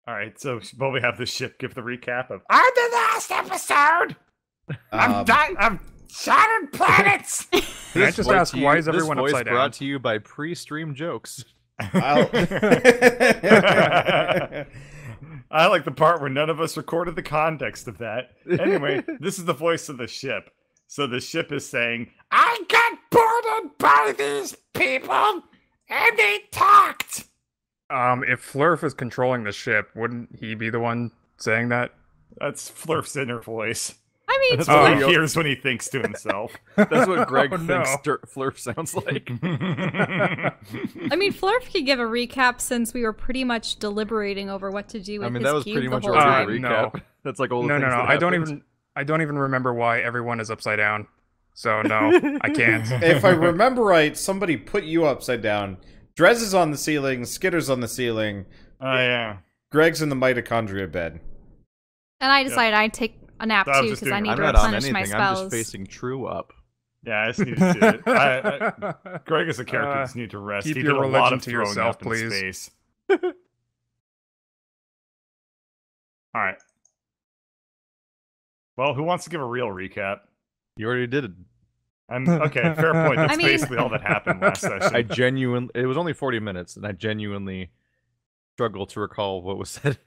All right, so will we have the ship give the recap of on the last episode? I'm Shattered Planets. Can I just ask, why is everyone this voice upside down? brought to you by pre-stream jokes. I like the part where none of us recorded the context of that. Anyway, this is the voice of the ship. So the ship is saying, I got boarded by these people, and they talked. If Flurf is controlling the ship, wouldn't he be the one saying that? That's Flurf's inner voice. I mean, That's what he Flurf, hears when he thinks to himself. That's what Greg Oh, thinks no. Flurf sounds like. I mean, Flurf could give a recap since we were pretty much deliberating over what to do with I mean, his that was cube pretty the much whole our time. recap. No. That's like all the No, things no, no. that I don't even remember why everyone is upside down. So no, I can't. If I remember right, somebody put you upside down. Drez is on the ceiling, Skitter's on the ceiling, Oh, yeah. Greg's in the mitochondria bed. And I decided I'd take a nap I was too just because I doing- need I'm to not on replenish anything. my I'm spells. just facing True up. Yeah, I just need to see it. Greg as a character just need to rest. keep He your did a lot religion of to throwing yourself, up in please. space. Alright. Well, who wants to give a real recap? You already did it. Okay, fair point. That's I mean- basically all that happened last session. I genuinely... It was only 40 minutes, and I genuinely struggle to recall what was said.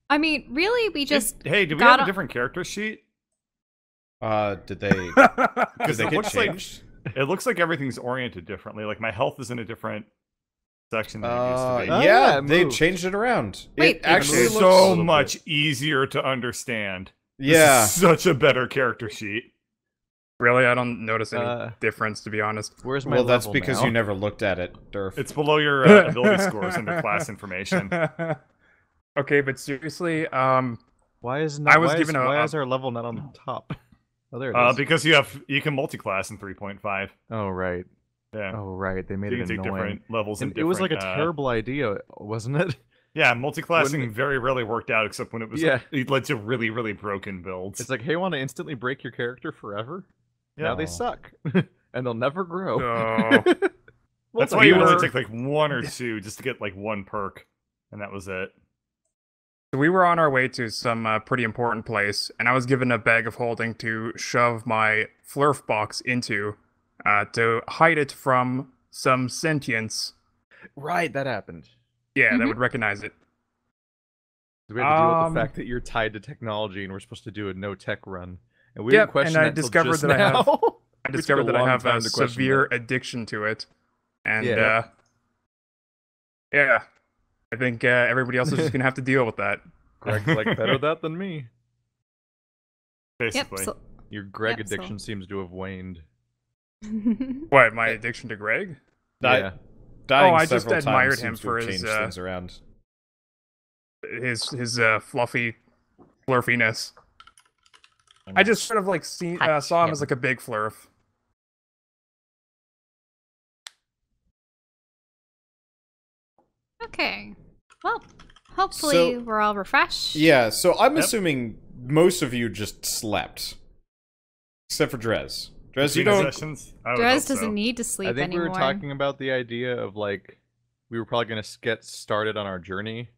I mean, really, we just Hey, did we got have a a- different character sheet? Did they Because it get looks like changed? it looks like everything's oriented differently. Like my health is in a different section than it used to be. Oh, yeah, yeah, it they moved. changed it around. Wait, it actually It's looks so little much bit. easier to understand. yeah. This is such a better character sheet. Really, I don't notice any Uh, difference, to be honest. Where's my Well, that's level because now? you never looked at it, Durf. It's below your ability scores under class information. Okay, but seriously, Why is not? I was why given is, a- why is our level not on the top? Oh, there it is. Because you can multi-class in 3.5. Oh right. Yeah, Oh right. They made so you it can take annoying. different levels. And And it was like a different, terrible idea, wasn't it? Yeah, multi-classing Wouldn't it- very rarely worked out, except when it was. Yeah. It led to really, really broken builds. It's like, hey, want to instantly break your character forever? Yeah. Now they suck, and they'll never grow. Oh. That's Well, why you we only were- take like one or two just to get like one perk, and that was it. We were on our way to some pretty important place, and I was given a bag of holding to shove my Flurf box into to hide it from some sentience. Right, that happened. Yeah, that Mhm. would recognize it. We had to deal with the Um, fact that you're tied to technology, and we're supposed to do a no-tech run. And we Yep, didn't question and I that till discovered just that I have- now. I Which discovered took a that I long have time a to question severe that. addiction to it, and Yeah. yeah, I think everybody else is just gonna have to deal with that. Greg's like, better that than me. Yep. Basically. So... Your Greg Yep, so- addiction seems to have waned. What, my addiction to Greg? Yeah. Dying I just several admired times him seems to for have his, changed things around. His fluffy flurfiness. I just sort of like saw him as like a big Flurf. Okay. Well, hopefully So- we're all refreshed. Yeah, so I'm Yep. assuming most of you just slept. Except for Drez. Drez, you Between don't... sessions, I would Drez hope so. doesn't need to sleep I think anymore. we were talking about the idea of like we were probably going to get started on our journey,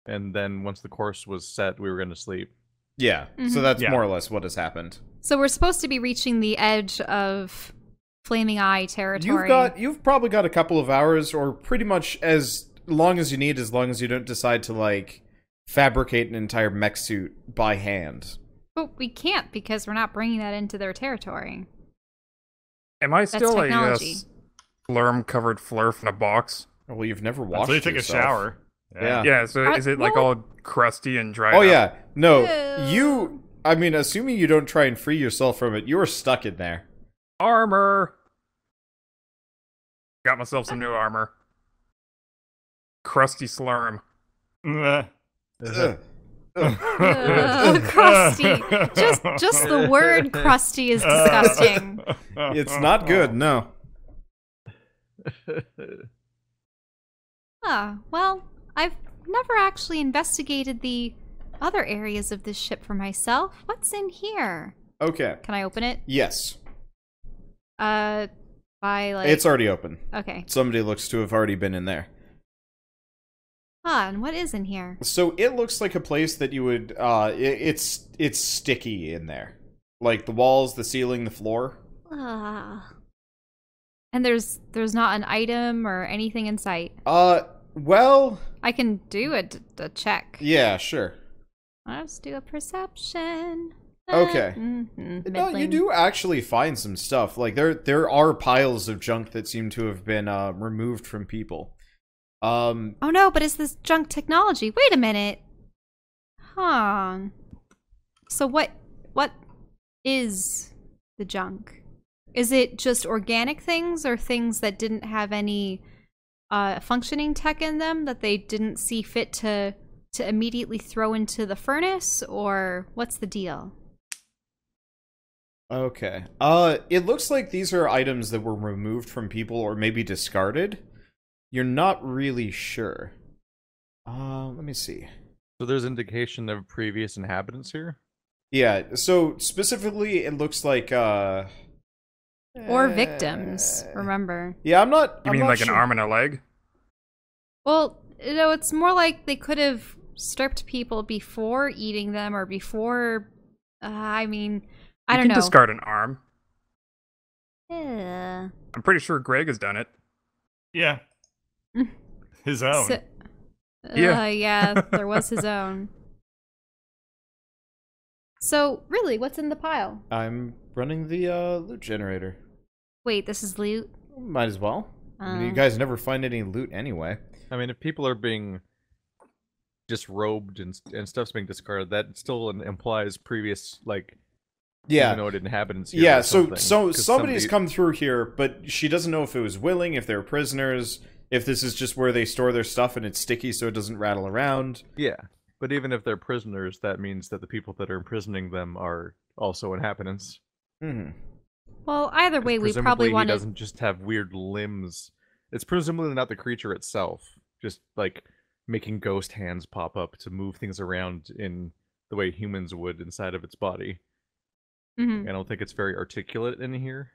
and then once the course was set, we were going to sleep. Yeah, so Mhm. that's Yeah. more or less what has happened. So we're supposed to be reaching the edge of Flaming Eye territory. You've probably got a couple of hours, or pretty much as long as you need, as long as you don't decide to, like, fabricate an entire mech suit by hand. But we can't because we're not bringing that into their territory. Am I still a technology. slurm-covered Flurf in a box? Well, you've never washed Until you take yourself. a shower. Yeah. Yeah, so Are- is it like well- all crusty and dry? Oh, yeah. No, Ew. I mean, assuming you don't try and free yourself from it, you're stuck in there. Armor! Got myself some new armor. Crusty slurm. Meh. Ugh. Crusty. Just the word crusty is disgusting. It's not good, no. Well, I've never actually investigated the other areas of this ship for myself. What's in here? Okay. Can I open it? Yes. By like... It's already open. Okay. Somebody looks to have already been in there. Ah, and what is in here? So it looks like a place that you would. It's sticky in there, like the walls, the ceiling, the floor. Ah. And there's not an item or anything in sight. Well. I can do a check. Yeah, sure. Let's do a perception. Okay. No, you Middling. do actually find some stuff. Like there are piles of junk that seem to have been removed from people. Oh no, but it's this junk technology. Wait a minute. Huh. So what is the junk? Is it just organic things or things that didn't have any functioning tech in them that they didn't see fit to immediately throw into the furnace, or what's the deal? Okay. It looks like these are items that were removed from people or maybe discarded. You're not really sure. Let me see. So there's indication of previous inhabitants here? Yeah, so specifically it looks like Or victims, remember. Yeah, I'm not You I'm mean not like sure. an arm and a leg? Well, it's more like they could have stripped people before eating them or before I mean, I You don't can know. discard an arm. Yeah. I'm pretty sure Greg has done it. Yeah. His own. So, Yeah. yeah, there was his own. So, really, what's in the pile? I'm running the loot generator. Wait, this is loot? Might as well. I mean, you guys never find any loot anyway. I mean, if people are being disrobed and stuff's being discarded, that still implies previous, like, Yeah. humanoid inhabitants here. Yeah, or so something, 'cause somebody's somebody- come through here, but she doesn't know if it was willing, if they're prisoners, if this is just where they store their stuff and it's sticky so it doesn't rattle around. Yeah, but even if they're prisoners, that means that the people that are imprisoning them are also inhabitants. Mm-hmm. Well, either way, we Presumably probably he want to. doesn't just have weird limbs. It's presumably not the creature itself, just like making ghost hands pop up to move things around in the way humans would inside of its body. Mhm. I don't think it's very articulate in here.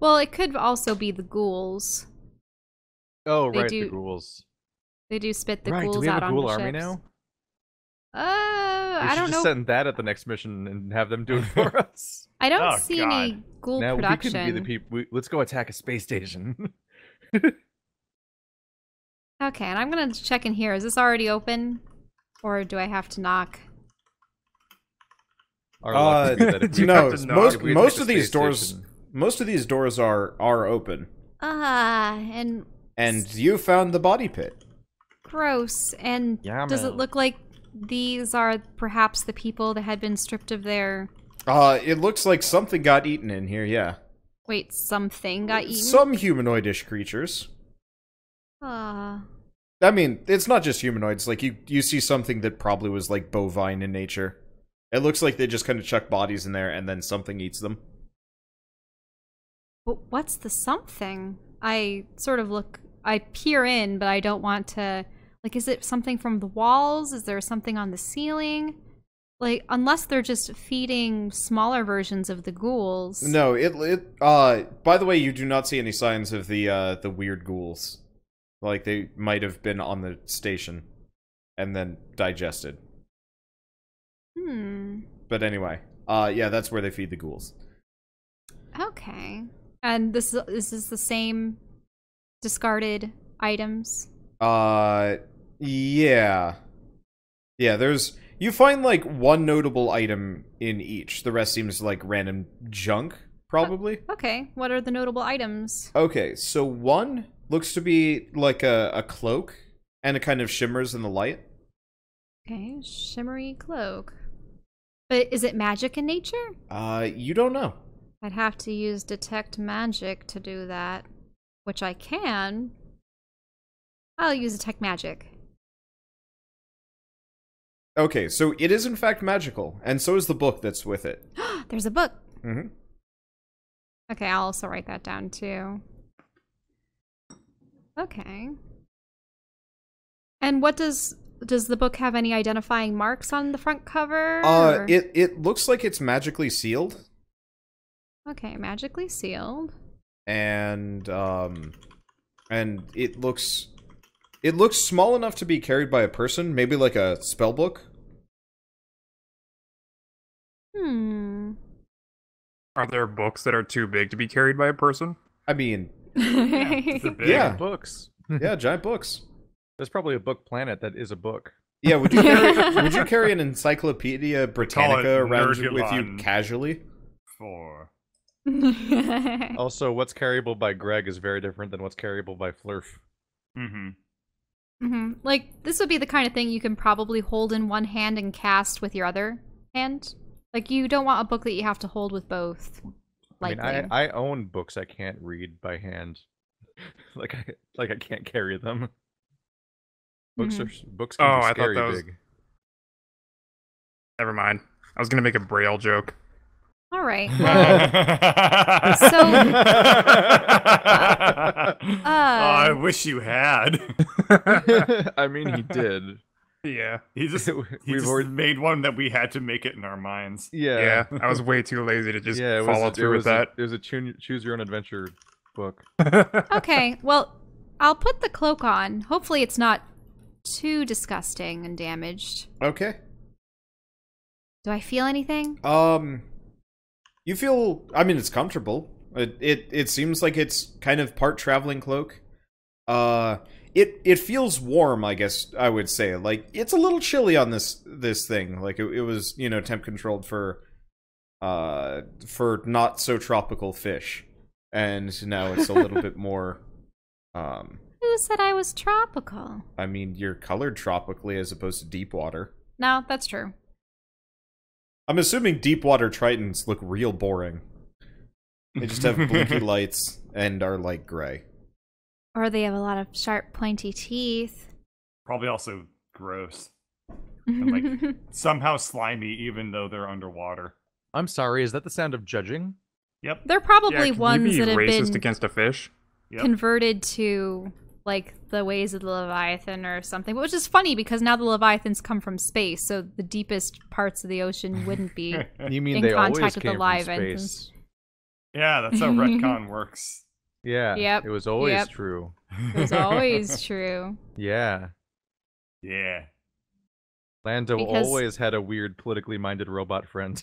Well, it could also be the ghouls. Oh, They right, do- the ghouls. They do spit the Right, ghouls do we have out a on ghoul the army ships. now? We I should don't just know. send that at the next mission and have them do it for us. I don't Oh, see God. any ghoul Now production. we can be the people. Let's go attack a space station. Okay, and I'm gonna check in here. Is this already open, or do I have to knock? Our luck would be that if we No, have to knock, most if we most attack of the these space doors station- most of these doors are open. And You found the body pit. gross. And Yeah, does it man. look like these are perhaps the people that had been stripped of their... It looks like something got eaten in here, yeah. Wait, something got eaten? Some humanoidish creatures. Ah. I mean, it's not just humanoids. Like, you see something that probably was, like, bovine in nature. It looks like they just kind of chuck bodies in there and then something eats them. But what's the something? I peer in, but I don't want to... Like, is it something from the walls? Is there something on the ceiling? Like, unless they're just feeding smaller versions of the ghouls. No, by the way, you do not see any signs of the weird ghouls. Like, they might have been on the station and then digested. But anyway, yeah, that's where they feed the ghouls. Okay. And this is the same discarded items? Yeah. Yeah, you find, like, one notable item in each. The rest seems like random junk, probably. Okay. What are the notable items? Okay, so one looks to be like a cloak, and it kind of shimmers in the light. Okay, shimmery cloak. But is it magic in nature? You don't know. I'd have to use detect magic to do that, which I can. I'll use detect magic. Okay, so it is in fact magical, and so is the book that's with it. There's a book. Mm-hmm. Okay, I'll also write that down too. Okay. And what does the book have any identifying marks on the front cover? or- It looks like it's magically sealed, Okay, magically sealed. and it looks It looks small enough to be carried by a person, maybe like a spell book. Are there books that are too big to be carried by a person? I mean, Giant books. yeah, giant books. There's probably a book planet that is a book. Yeah, would you carry an Encyclopedia Britannica around with you Nergulon. casually? 4. Also, what's carryable by Greg is very different than what's carryable by Flurf. Like, this would be the kind of thing you can probably hold in one hand and cast with your other hand. Like, you don't want a book that you have to hold with both. I Likely. mean, I own books I can't read by hand. like I can't carry them. Books can be I thought scary that was- big. Never mind. I was gonna make a Braille joke. All right. Oh, I wish you had. I mean, he did. Yeah. He just made one that we had to make it in our minds. Yeah. I was way too lazy to just it follow was, through with that. It was a choose your own adventure book. Okay, well, I'll put the cloak on. Hopefully it's not too disgusting and damaged. Okay. Do I feel anything? You feel, I mean, it's comfortable. It seems like it's kind of part traveling cloak. It feels warm, I guess I would say. Like, it's a little chilly on this thing. Like, it was, temp controlled for not so tropical fish. And now it's a little bit more, Who said I was tropical? I mean, you're colored tropically as opposed to deep water. No, that's true. I'm assuming deep water Tritons look real boring. They just have blinky lights and are light gray. Or they have a lot of sharp, pointy teeth. Probably also gross. And like somehow slimy even though they're underwater. I'm sorry, is that the sound of judging? Yep. They're probably Can ones you be that have racist been against a fish? Yep. converted to like the ways of the Leviathan or something. Which is funny because now the Leviathans come from space, so the deepest parts of the ocean wouldn't be You mean in they always contact with the came from Leviathans. space? Yeah, that's how retcon works. Yeah. Yep, It was always yep. true. It was always true. Yeah. Yeah. Lando Because- always had a weird, politically minded robot friend.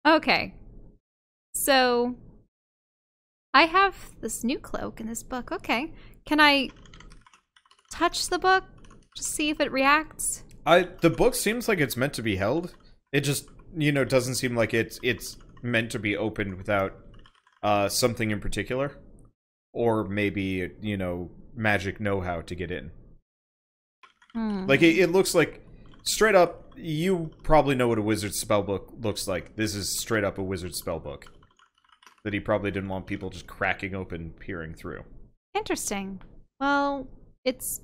Okay. So I have this new cloak in this book. Okay. Can I touch the book? Just see if it reacts? The book seems like it's meant to be held. It just, doesn't seem like it's meant to be opened without something in particular. Or maybe, magic know-how to get in. Like, it looks like, straight up, you probably know what a wizard spellbook looks like. This is straight up a wizard spellbook. That he probably didn't want people just cracking open, peering through. Interesting. Well, its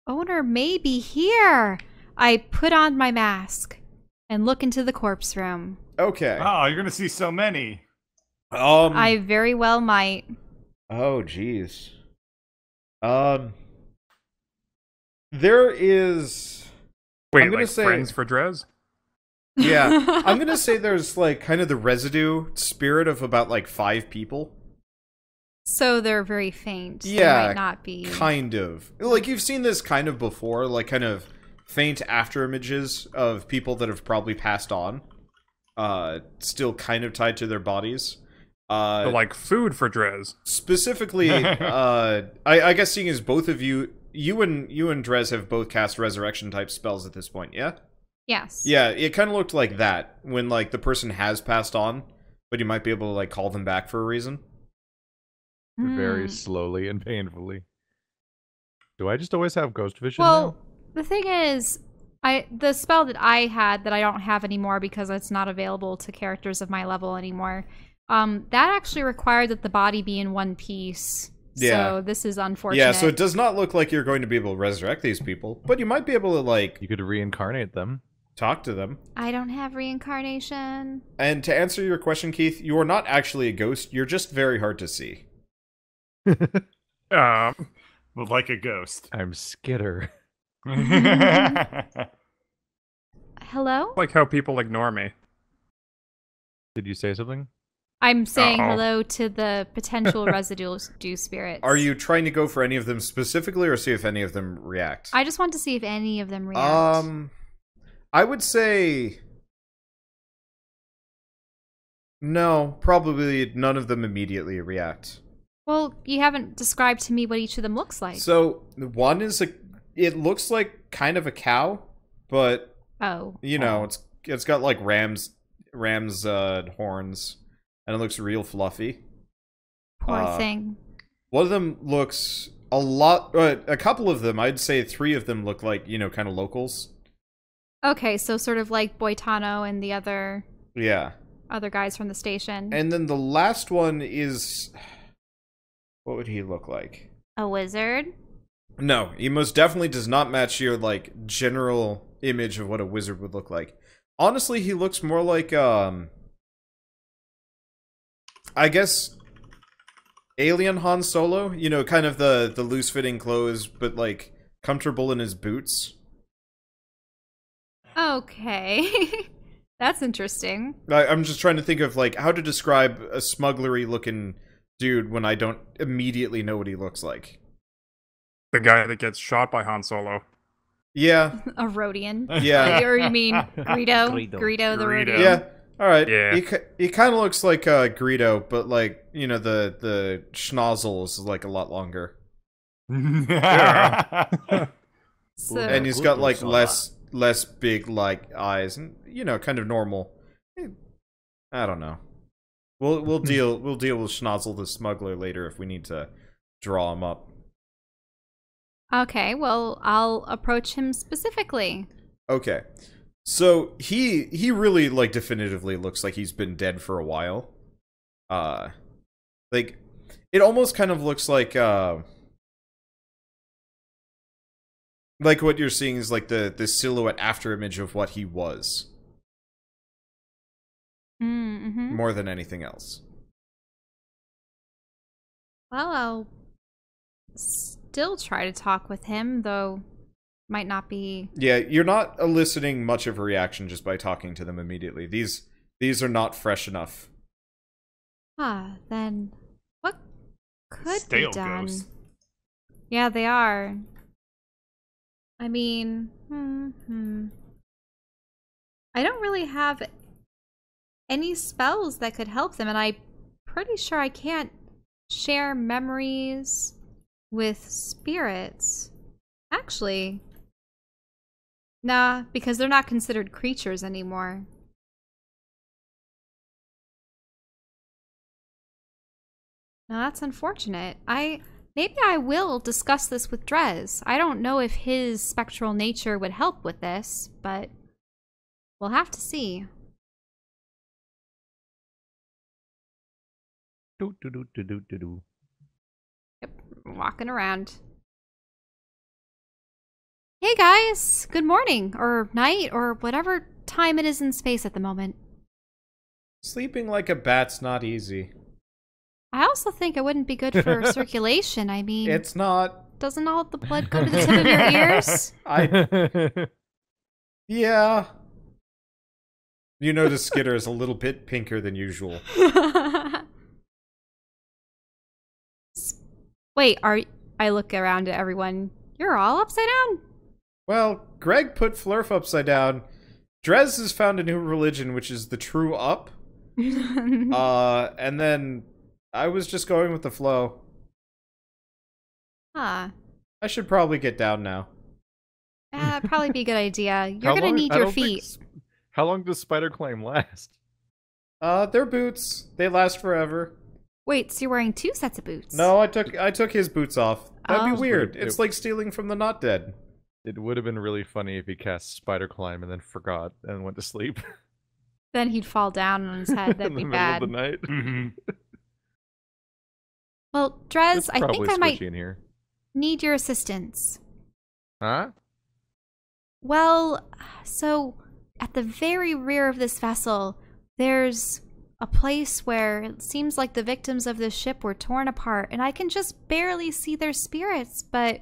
owner may be here. I put on my mask and look into the corpse room. Okay. Oh, you're gonna see so many. I very well might. Oh, jeez. There is... Wait, I'm gonna like say- friends for Drez? Yeah, I'm gonna say there's, like, kind of the residue spirit of about, like, 5 people. So they're very faint. They Yeah, might not be. kind of. Like, you've seen this kind of before, like, kind of faint after images of people that have probably passed on. Still kind of tied to their bodies. So, like food for Drez. Specifically, I guess seeing as both of you and Drez have both cast resurrection type spells at this point, yeah? Yes. Yeah, it kind of looked like that when, like, the person has passed on, but you might be able to, like, call them back for a reason. Very slowly and painfully. Do I just always have ghost vision Well, now? the thing is, the spell that I had that I don't have anymore because it's not available to characters of my level anymore, that actually required that the body be in one piece. Yeah. So this is unfortunate. Yeah, so it does not look like you're going to be able to resurrect these people, but you might be able to, like, You could reincarnate them. talk to them. I don't have reincarnation. And to answer your question, Keith, you are not actually a ghost, you're just very hard to see. Well, like a ghost. I'm Skitter. Hello? Like how people ignore me. Did you say something? I'm saying Uh-oh. hello to the potential residual dew spirits. Are you trying to go for any of them specifically, or see if any of them react? I just want to see if any of them react. I would say no. Probably none of them immediately react. Well, you haven't described to me what each of them looks like. So one is it looks like kind of a cow, but Oh. you know, it's got like ram's horns, and it looks real fluffy. Poor thing. One of them looks a couple of them, I'd say 3 of them look like, you know, kind of locals. Okay, so sort of like Boitano and the other guys from the station. And then the last one is, what would he look like? A wizard? No, he most definitely does not match your like general image of what a wizard would look like. Honestly, he looks more like I guess Alien Han Solo, you know, kind of the loose-fitting clothes, but like comfortable in his boots. Okay. That's interesting. I'm just trying to think of like how to describe a smugglery-looking dude when I don't immediately know what he looks like. The guy that gets shot by Han Solo. Yeah. A Rhodian. Yeah. Or you mean Greedo the Rhodian? Yeah. All right. Yeah. He kind of looks like Greedo, but like, you know, the schnozzle is like a lot longer. So, And he's got like less big like eyes, and you know, kind of normal. I don't know. We'll deal with Schnozzle the smuggler later if we need to draw him up. okay, well, I'll approach him specifically. Okay. So he really like definitively looks like he's been dead for a while. Like it almost kind of looks like what you're seeing is like the silhouette after image of what he was. Mm-hmm. More than anything else. Well, I'll still try to talk with him, though might not be... Yeah, you're not eliciting much of a reaction just by talking to them immediately. These are not fresh enough. Then what could Stale be done? ghosts. Yeah, they are. I mean, I don't really have any spells that could help them, and I'm pretty sure I can't share memories with spirits. Actually, nah, because they're not considered creatures anymore. Now that's unfortunate. Maybe I will discuss this with Drez. I don't know if his spectral nature would help with this, but we'll have to see. Yep, walking around. Hey guys, good morning, or night, or whatever time it is in space at the moment. Sleeping like a bat's not easy. I also think it wouldn't be good for circulation. I mean, It's not. doesn't all the blood go to the tip of your ears? Yeah. You notice Skitter is a little bit pinker than usual. Wait, I look around at everyone. You're all upside down? Well, Greg put Flurf upside down. Drez has found a new religion, which is the true up. And then I was just going with the flow. Huh. I should probably get down now. That'd probably be a good idea. You're gonna need your feet. How long does spider climb last? They're boots. They last forever. Wait, so you're wearing 2 sets of boots? No, I took his boots off. That'd Oh. be weird. It's like stealing from the not dead. It would have been really funny if he cast spider climb and then forgot and went to sleep Then he'd fall down on his head. That'd in be the bad. middle of the night. Mhm. Well, Drez, It's I probably think I might squishy in here. need your assistance. Huh? Well, so at the very rear of this vessel, there's a place where it seems like the victims of this ship were torn apart, and I can just barely see their spirits, but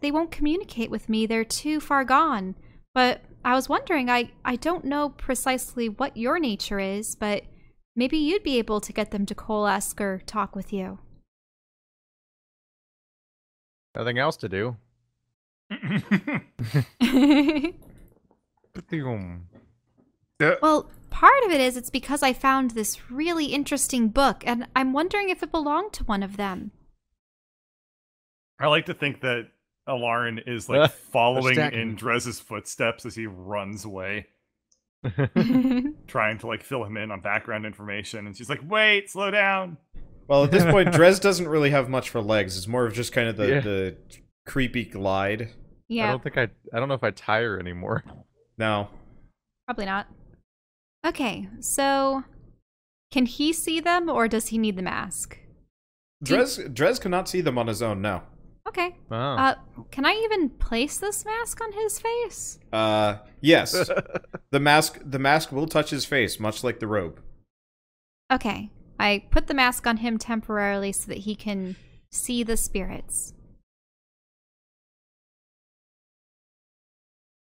they won't communicate with me. They're too far gone. But I was wondering, I don't know precisely what your nature is, but maybe you'd be able to get them to coalesce or talk with you. Nothing else to do. Well, part of it is it's because I found this really interesting book, and I'm wondering if it belonged to one of them. I like to think that Elaryn is like following stacking. in Drez's footsteps as he runs away, trying to like fill him in on background information, and she's like, "Wait, slow down." Well, at this point, Drez doesn't really have much for legs. It's more of just kind of the creepy glide. Yeah, I don't know if I tire anymore. No. probably not. Okay, so can he see them, or does he need the mask? Drez cannot see them on his own, no. Okay. Oh. Can I even place this mask on his face? Yes. The mask will touch his face, much like the robe. Okay. I put the mask on him temporarily so that he can see the spirits.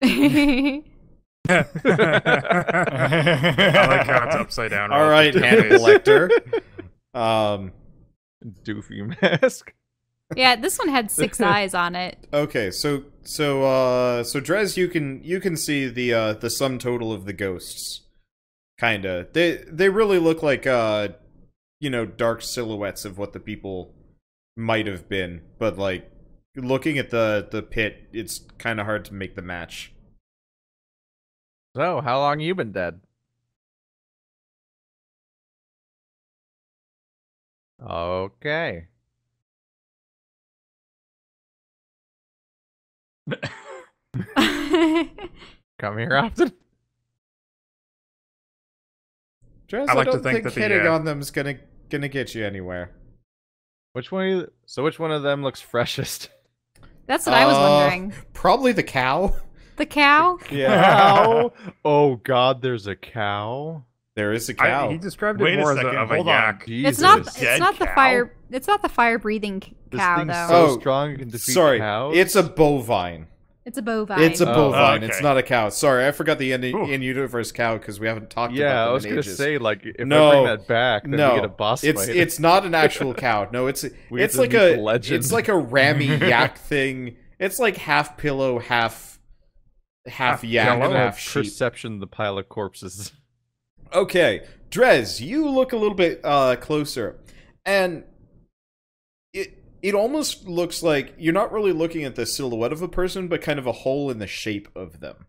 I like how it's upside down. All right, Hannibal Lecter. Doofy mask. Yeah, this one had 6 eyes on it. Okay, so Drez, you can see the sum total of the ghosts. Kinda. They really look like dark silhouettes of what the people might have been, but like looking at the pit, it's kind of hard to make the match. So, how long you been dead? Okay. Come here often? Drez, I like I to don't think think that hitting on them's gonna get you anywhere. Which one of them looks freshest? That's what I was wondering. Probably the cow. The cow? Cow? Oh god, there's a cow? There is a cow. He described Wait it a more second, of a hold on. yak. It's not Dead the cow? fire breathing This cow thing's though. so Oh, strong it can defeat Sorry, cows? it's a bovine. It's a bovine. It's a bovine. okay. It's not a cow. Sorry, I forgot the Ooh. in-universe cow because we haven't talked Yeah, about them I was in gonna ages. say, like, if No, I bring that back, then no, we get a boss it's fight. it's not an actual cow. No, it's We have it's to like meet a the legend. it's like a rammy yak thing. It's like half pillow, half yak, I'm gonna half sheep. perception the pile of corpses. Okay, Drez, you look a little bit closer, and it almost looks like you're not really looking at the silhouette of a person, but kind of a hole in the shape of them.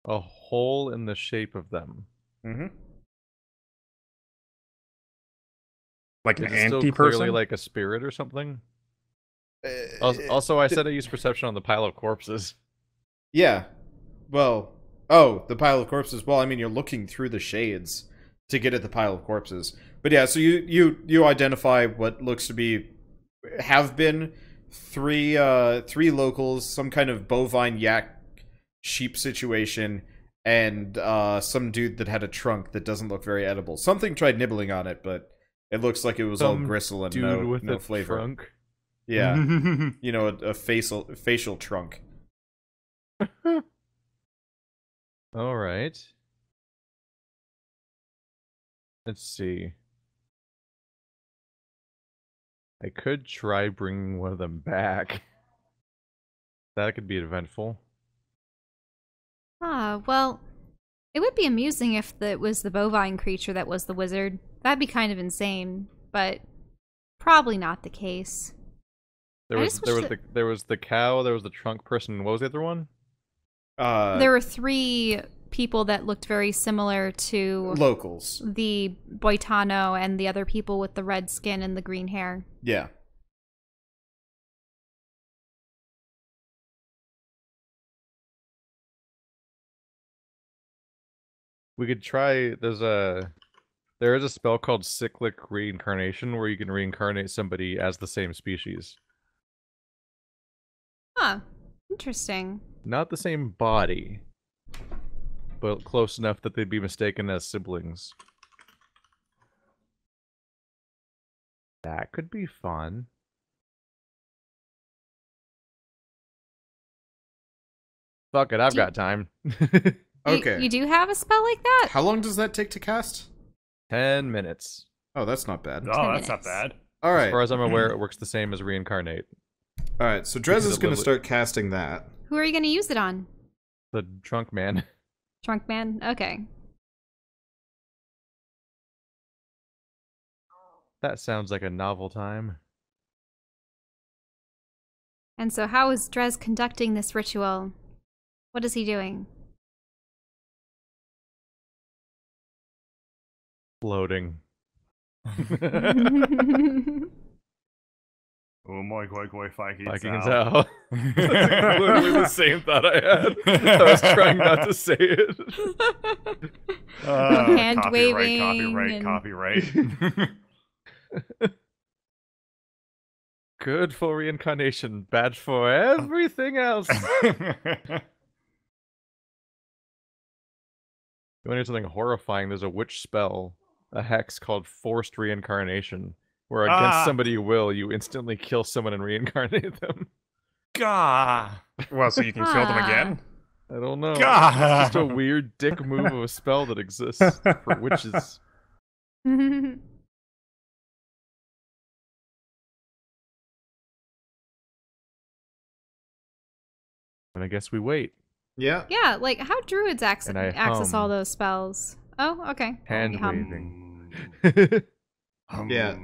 A hole in the shape of them. Mm-hmm. Like an Is it still anti-person? clearly like a spirit or something? Also, I said I used perception on the pile of corpses. Yeah. Well, the pile of corpses. Well, I mean, you're looking through the shades to get at the pile of corpses. But yeah, so you identify what looks to have been three locals, some kind of bovine yak sheep situation, and some dude that had a trunk that doesn't look very edible. Something tried nibbling on it, but it looks like it was all gristle and Dude with no a flavor. trunk. Yeah, a facial trunk. All right. Let's see. I could try bringing one of them back. That could be eventful. Well, it would be amusing if it was the bovine creature that was the wizard. That'd be kind of insane, but probably not the case. There I was just there wish was that- there was the cow, there was the trunk person, and what was the other one? There were 3 people that looked very similar to Locals. the Boitano and the other people with the red skin and the green hair. Yeah. We could try. There is a spell called Cyclic Reincarnation where you can reincarnate somebody as the same species. Huh. Interesting. Not the same body, but close enough that they'd be mistaken as siblings. That could be fun. Fuck it, I've got time. Okay. You do have a spell like that? How long does that take to cast? 10 minutes. Oh, that's not bad. Oh, 10 that's not minutes. bad. All As right. far as I'm aware, it works the same as reincarnate. All right. So Drez Because is it going to literally- start casting that. Who are you going to use it on? The drunk man. Trunk Man? Okay. That sounds like a novel time. And so how is Drez conducting this ritual? What is he doing? Floating. Oh my goi Fucking Zao. Zao. That's literally the same thought I had. I was trying not to say it. Hand Copyright, waving copyright. Good for reincarnation, bad for everything else. You want to hear something horrifying? There's a witch spell, a hex called Forced Reincarnation, where against somebody you will, you instantly kill someone and reincarnate them. Gah. Well, so you can kill them again? I don't know. God. It's just a weird dick move of a spell that exists for witches. And I guess we wait. Yeah. Yeah, like how druids And I access all hum. those spells. Oh, okay. Hand You hum. waving. Yeah.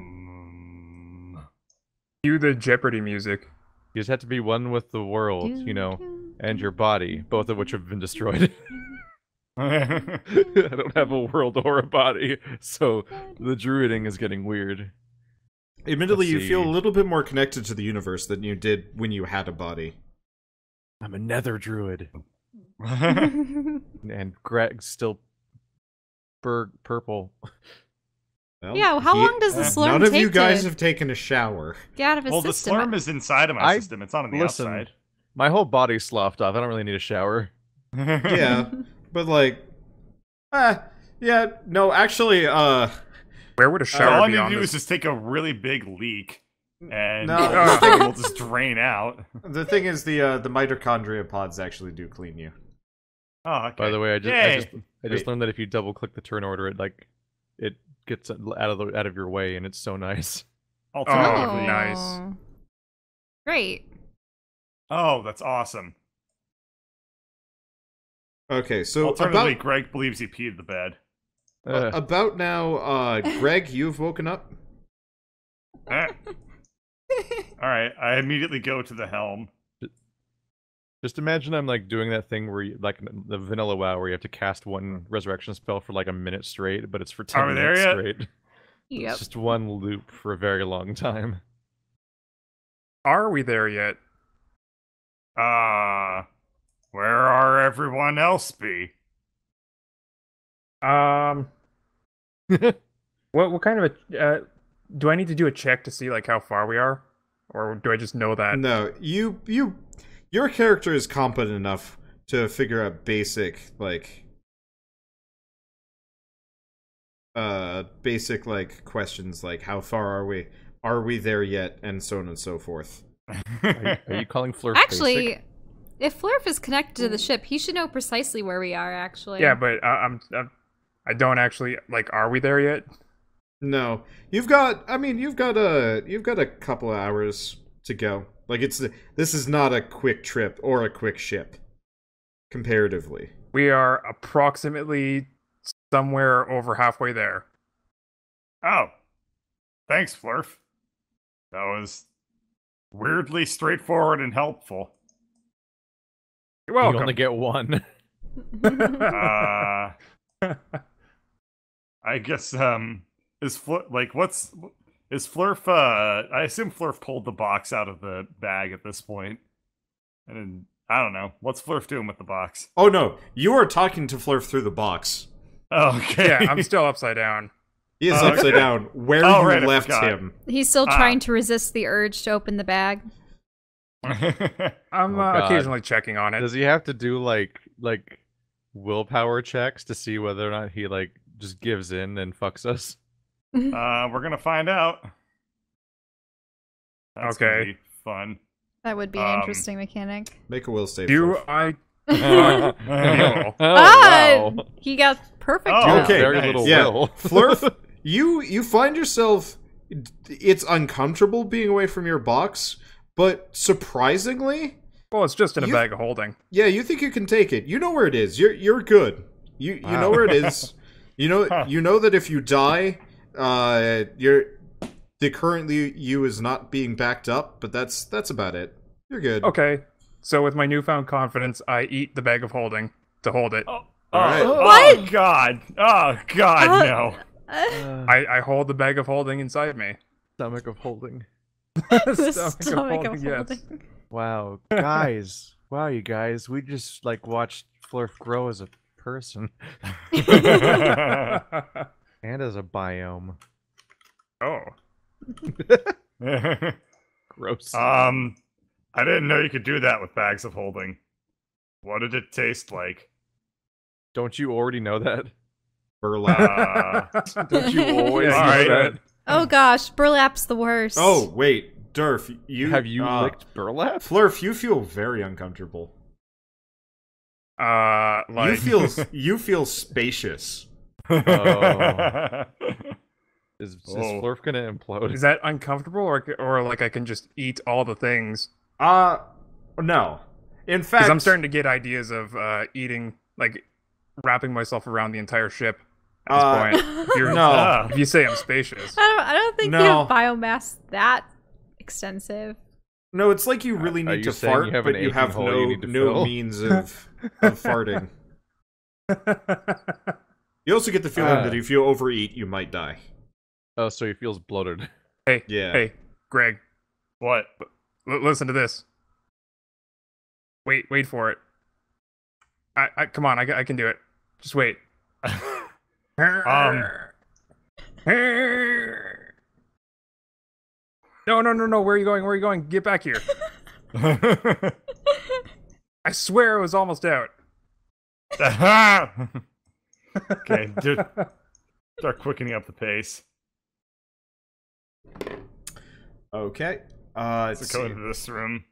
Cue the Jeopardy music. You just have to be one with the world, you know, and your body, both of which have been destroyed. I don't have a world or a body, so the druiding is getting weird. Admittedly, Let's you feel a see. little bit more connected to the universe than you did when you had a body. I'm a nether druid. And Greg's still purple. Well, Yeah, how long does the slurm None of take you guys to have taken a shower. get out of his Well, the system? slurm is inside of my I- system. It's not on the listen. outside. My whole body's sloughed off. I don't really need a shower. Yeah, but like, yeah, no, actually, Where would a shower All I be need to on do is this? just take a really big leak, and No, the thing will just drain out. the thing is, the mitochondria pods actually do clean you. Oh, okay. By the way, I just Wait. learned that if you double click the turn order, it gets out of your way, and it's so nice. Alternatively, Oh, nice. Great. oh, that's awesome. Okay, so Alternatively, Greg believes he peed the bed. about now, Greg, you've woken up. Eh. All right, I immediately go to the helm. Just imagine I'm like doing that thing where you, like the vanilla WoW where you have to cast one resurrection spell for like a minute straight, but it's for 10 Are we there minutes yet? straight. Yep. It's just one loop for a very long time. Are we there yet? Where are everyone else be? What kind of a do I need to do a check to see like how far we are, or do I just know that? No, your character is competent enough to figure out basic like questions like how far are we there yet, and so on and so forth. Are you calling Flurf Actually, basic? if Flurf is connected to the ship, he should know precisely where we are, actually. Yeah, but I don't actually like. Are we there yet? No, you've got a couple of hours to go. Like this is not a quick trip or a quick ship, comparatively. We are approximately somewhere over halfway there. Oh, thanks, Flurf. That was weirdly straightforward and helpful. You're You welcome. only get one. I guess is Flurf I assume Flurf pulled the box out of the bag at this point. And I don't know. What's Flurf doing with the box? Oh no, you are talking to Flurf through the box. Oh, okay. Yeah, I'm still upside down. He is Oh, upside okay. down where Oh, you right, I left forgot. him. He's still trying to resist the urge to open the bag. I'm Oh, God. occasionally checking on it. Does he have to do like willpower checks to see whether or not he like just gives in and fucks us? We're gonna find out. That's gonna Okay. be fun. That would be an interesting mechanic. Make a will save. Do Flurf. I Cool. Wow. He got perfect. Oh, now. Okay, Very nice. little Yeah, will. Flurf, you find yourself. It's uncomfortable being away from your box, but surprisingly, Well, it's just in a You- bag of holding. yeah, you think you can take it. You know where it is. You're good. You know where it is. You know that if you die, the currently you is not being backed up, but that's about it. You're good. Okay, so with my newfound confidence, I eat the bag of holding to hold it. Oh, Alright. oh God! Oh God! No! I hold the bag of holding inside me. Stomach of holding. The Stomach stomach of yes. holding. Wow, guys. Wow, you guys. We just like watched Flurf grow as a person and as a biome. Oh. Gross. I didn't know you could do that with bags of holding. What did it taste like? Don't you already know that? Burlap. Don't you always Yeah, know alright. that? Oh gosh, burlap's the worst. Oh wait, Durf, you Have you licked burlap? Flurf, you feel very uncomfortable. Like You feel spacious. Oh. Is Oh. Flurf gonna implode? is that uncomfortable, or like I can just eat all the things? No. In fact, Because I'm starting to get ideas of eating, like wrapping myself around the entire ship. At this point, if, you're, no. if you say I'm spacious. I don't think you No. have biomass that extensive. No, it's like you really Are need you to saying fart, you have but an you aching have hole you need to no fill? means of farting. You also get the feeling that if you overeat, you might die. Oh, so he feels bloated. Hey, Yeah. hey, Greg, What? listen to this. Wait for it. I come on, I can do it. Just wait. No, where are you going? Where are you going? Get back here. I swear it was almost out. Okay, dude, start quickening up the pace. Okay. Let's go into this room.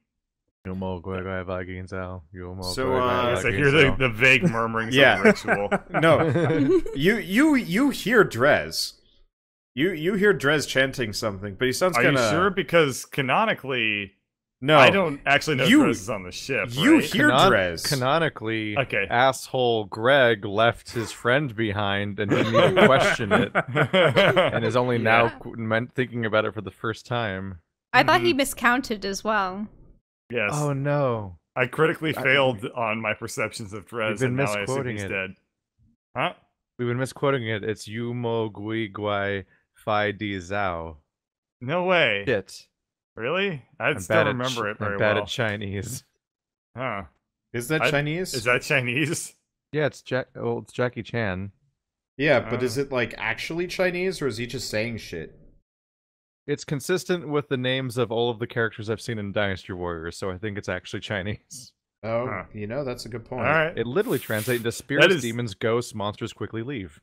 So, I hear hear the vague murmurings Yeah. of the ritual. no, you hear Drez. You hear Drez chanting something, but he sounds Are kind you of sure? Because canonically, No, I don't actually know You- Drez is on the ship. you right? hear Drez. Canonically, Okay. asshole Greg left his friend behind and didn't even question it, and is only now thinking about it for the first time. I thought he miscounted as well. Yes. Oh no! I critically failed on my perceptions of Drez, You've been and now I assume misquoting he's it. dead. Huh? We've been misquoting it. It's Yumo Gui Guai Fi Di Zhao. No way. Shit. Really? I I'm still bad remember at, it very I'm bad well. at Chinese. Huh. Is that I- Chinese? Is that Chinese? Yeah, it's it's Jackie Chan. Yeah, but Oh. is it like actually Chinese, or is he just saying shit? It's consistent with the names of all of the characters I've seen in Dynasty Warriors, so I think it's actually Chinese. Oh, Huh. that's a good point. All right. It literally translates into spirits, is- demons, ghosts, monsters quickly leave.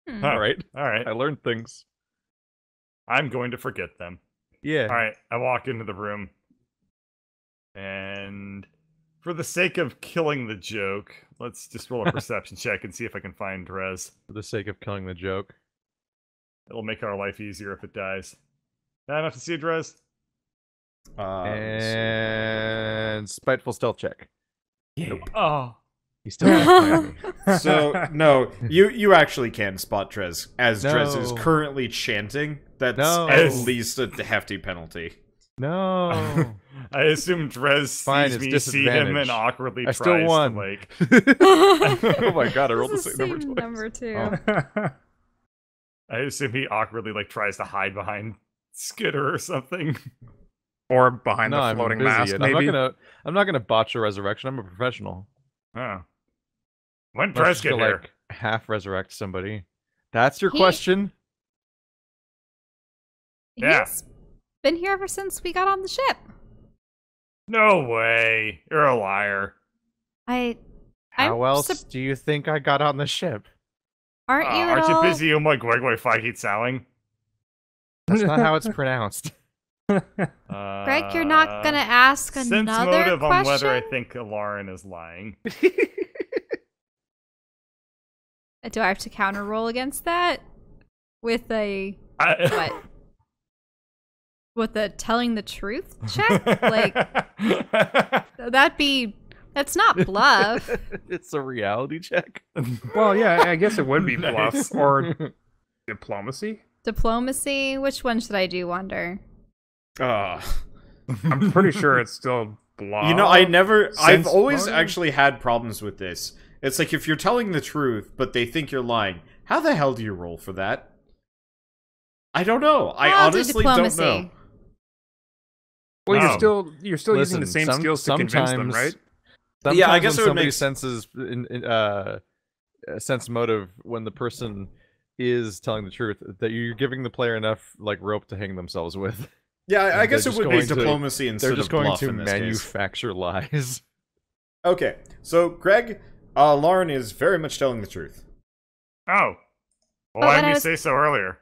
Hmm. Huh. All right, All right. I learned things. I'm going to forget them. Yeah. All right. I walk into the room. And for the sake of killing the joke, let's just roll a perception check and see if I can find Drez. For the sake of killing the joke. It'll make our life easier if it dies. Did I have to see a Drez? And spiteful stealth check. Oh. He still can't find me. So no, you actually can spot Drez as Drez is No. currently chanting. That's No. at least a hefty penalty. No. I assume Drez Fine, sees it's me, see him, disadvantage. and awkwardly I tries still won. to, like... Oh my god, I rolled the This is same number twice. number two. Oh. I assume he awkwardly, like, tries to hide behind Skitter or something. Or behind No, the I'm floating busy. mast, and maybe. I'm not gonna botch a resurrection. I'm a professional. Oh. When I'm Drez just get gonna, here? like, half resurrect somebody. That's your He- question? Yeah. He's been here ever since we got on the ship. No way. You're a liar. I'm How else sup- do you think I got on the ship? Aren't you at Aren't you all? busy? Oh my Gwegway Fight sowing? That's not how it's pronounced. Greg, you're not gonna ask sense another motive question? on whether I think Elaryn is lying. Do I have to counter roll against that? With a... what? With a telling the truth check? Like, that's not bluff. It's a reality check. Well, yeah, I guess it would be bluff Nice. or diplomacy. Diplomacy? Which one should I do, Wander? I'm pretty sure it's still bluff. You know, I've Sense always motive? actually had problems with this. It's like if you're telling the truth, but they think you're lying, how the hell do you roll for that? I don't know. I I'll do honestly don't diplomacy. know. Well, Oh. you're still using the Listen, same skills to convince them, right? Sometimes Yeah, I guess when it would somebody make- senses sense motive when the person is telling the truth, that you're giving the player enough like rope to hang themselves with. Yeah, I They're guess it just would be going to- diplomacy They're instead just of going bluff to in this case. manufacture lies. Okay, so Greg, Lauren is very much telling the truth. Oh. But Well, why when didn't I you was- say so earlier?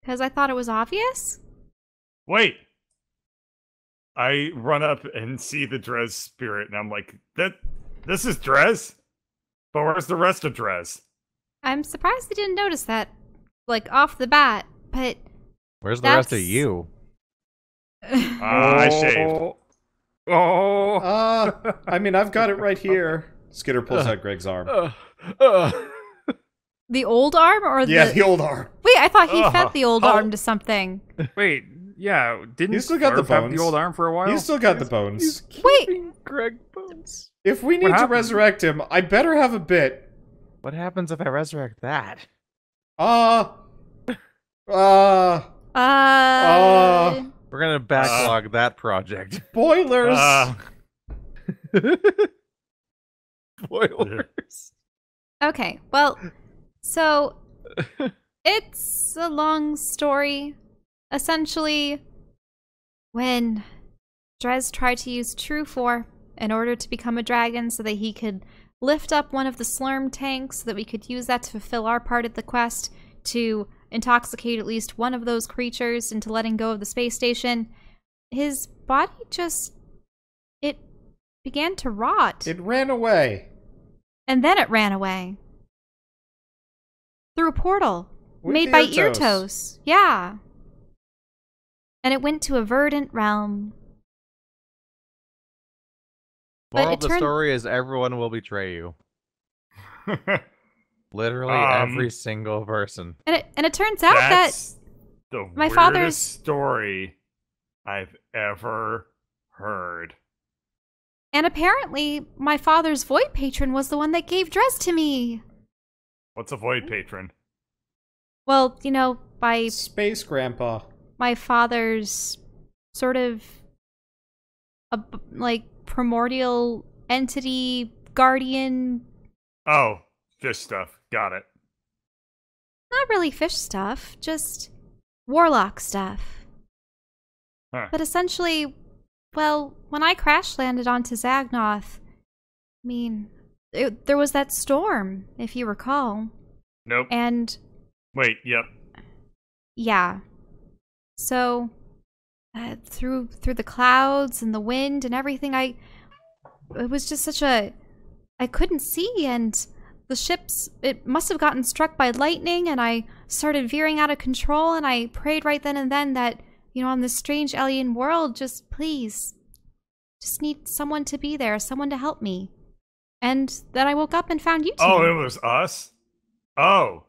Because I thought it was obvious? Wait. I run up and see the Drez spirit, and I'm like, this is Drez? But where's the rest of Drez? I'm surprised they didn't notice that, like, off the bat, but... Where's the rest of That's- you? I shaved. Oh. I mean, I've got it right here. Skitter pulls out Greg's arm. The old arm or Yeah, the... the old arm. Wait, I thought he Ugh. fed the old Oh. arm to something. Wait, yeah, didn't He's still got the Flurf have bones. the old arm for a while? He's still got the bones. Wait, Greg Bones. If we need What to happened? resurrect him, I better have a bit. What happens if I resurrect that? uh... We're gonna backlog that project. Boilers. Spoilers. Okay, well, so it's a long story. Essentially, when Drez tried to use True Four in order to become a dragon so that he could lift up one of the slurm tanks so that we could use that to fulfill our part of the quest to intoxicate at least one of those creatures into letting go of the space station, his body it began to rot. It ran away. And then it ran away. Through a portal. With made by Eartos. Eartos. Yeah. And it went to a verdant realm. But Moral it of the turned- story is everyone will betray you. Literally every single person. And it turns out that That's the my weirdest father's- story I've ever heard. and apparently my father's void patron was the one that gave Drez to me. What's a void patron? Well, you know, by Space Grandpa. my father's sort of like primordial entity guardian. Oh, fish stuff. Got it. Not really fish stuff, just warlock stuff. Huh. But essentially, well, when I crash landed onto Zagnoth, I mean, there was that storm, if you recall. Nope. And Wait, yep. yeah. So, through the clouds and the wind and everything, it was just such a... I couldn't see, and the ships, it must have gotten struck by lightning, and I started veering out of control, and I prayed right then and then that, you know, on this strange alien world, just please, just need someone to be there, someone to help me. And then I woke up and found you two. Oh, it was us? Oh.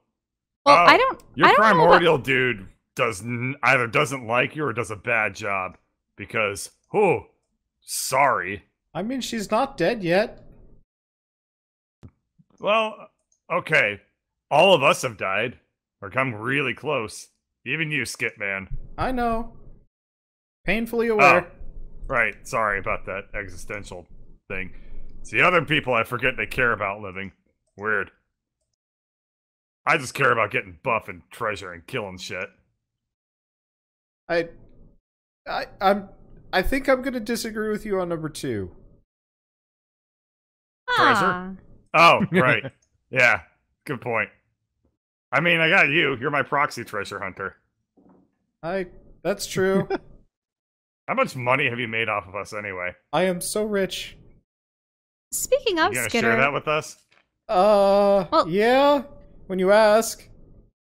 Well, Oh. I don't Your know about- primordial dude either doesn't like you or does a bad job. Because, sorry. I mean, she's not dead yet. Well, okay. All of us have died. Or come really close. Even you, Skitman. I know. Painfully aware. Right, sorry about that existential thing. It's the other people I forget they care about living. Weird. I just care about getting buff and treasure and killing shit. I think I'm gonna disagree with you on number 2. Treasure? Oh, right. Yeah, good point. I mean, I got you. You're my proxy treasure hunter. That's true. How much money have you made off of us anyway? I am so rich. Speaking of You gonna Skitter, share that with us? Well- Yeah, when you ask.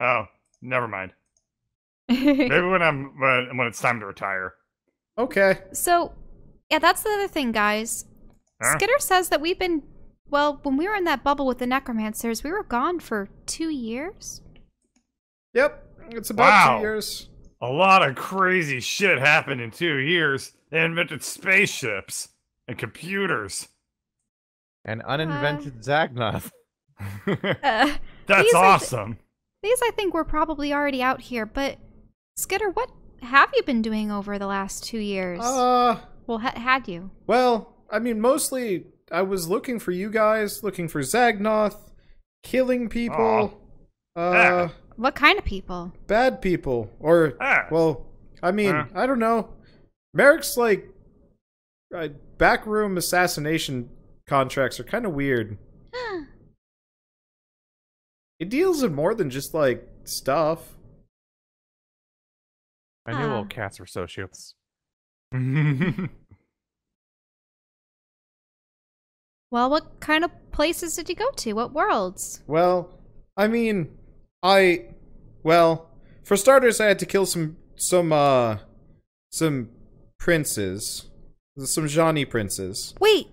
Oh, never mind. Maybe when it's time to retire. Okay. So, yeah, that's the other thing, guys. Huh? Skitter says that we've been, well, when we were in that bubble with the necromancers, we were gone for 2 years. Yep, it's about Wow. 2 years. A lot of crazy shit happened in 2 years. They invented spaceships and computers. An uninvented Zagnoth. Uh, That's these awesome. These, I think, were probably already out here, but Skitter, what have you been doing over the last 2 years? Well, had you? Well, I mean, mostly I was looking for you guys, looking for Zagnoth, killing people. Ah. What kind of people? Bad people. Or, Ah. well, I mean, I don't know. Merrick's, like, backroom assassination contracts are kind of weird. It deals in more than just, like, stuff. I knew all cats were sociopaths. Well, what kind of places did you go to? What worlds? Well, I mean, well, for starters, I had to kill some princes. Some Johnny princes. Wait,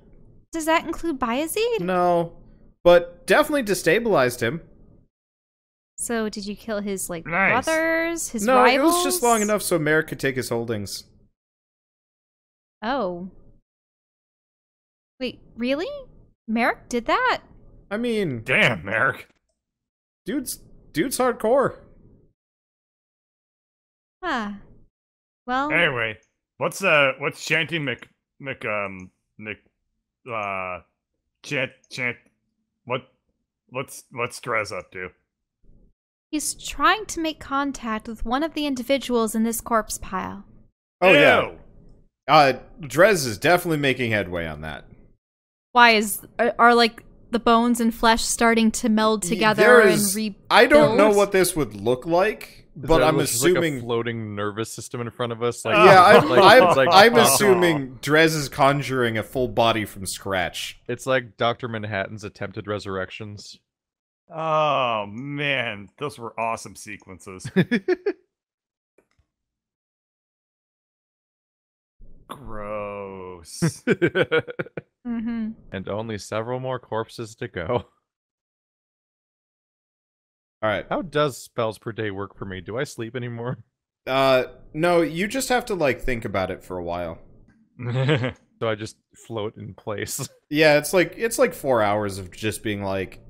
does that include Bayezid? No, but definitely destabilized him. So, did you kill his, like, Nice. brothers? His No, rivals? it was just long enough so Merrick could take his holdings. Oh. Wait, really? Merrick did that? I mean, Damn, Merrick. dude's hardcore. Ah. Well, Anyway, what's Shanty what's Drez up to? he's trying to make contact with one of the individuals in this corpse pile. Oh Ew. yeah. Drez is definitely making headway on that. Why are like the bones and flesh starting to meld together There and is- rebuild? I don't know what this would look like, but I'm There's like assuming. a floating nervous system in front of us. Like, Yeah, it's I'm like- assuming Drez is conjuring a full body from scratch. It's like Dr. Manhattan's attempted resurrections. Oh man, those were awesome sequences. Gross. Mm-hmm. And only several more corpses to go. All How does spells per day work for me? Do I sleep anymore? right. No, you just have to like think about it for a while. So I just float in place. Yeah, it's like 4 hours of just being like,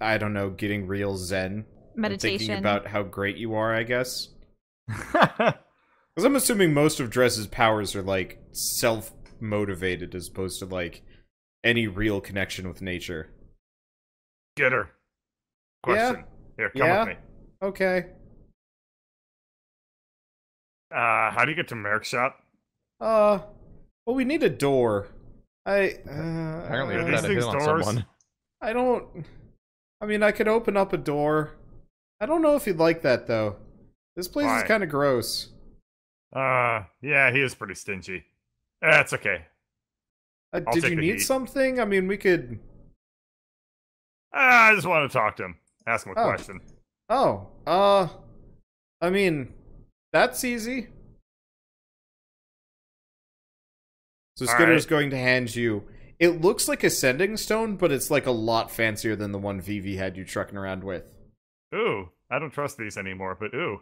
I don't know, getting real zen, and Meditation. thinking about how great you are. I guess because I'm assuming most of Drez's powers are like self-motivated as opposed to like any real connection with nature. Get her. Question. Here, come Yeah? with me. Okay. How do you get to Merrick's shop? Well, we need a door. Apparently, Are I've these got a hit things on doors? someone. I mean, I could open up a door. I don't know if you'd like that, though. This place is Why? kind of gross. Yeah, he is pretty stingy. That's okay. I'll Did take you the need heat. something? I mean, we could... I just want to talk to him. Ask him a Oh. question. I mean, that's easy. So All Skitter's right. going to hand you... It looks like a sending stone, but it's like a lot fancier than the one Vivi had you trucking around with. Ooh, I don't trust these anymore, but ooh.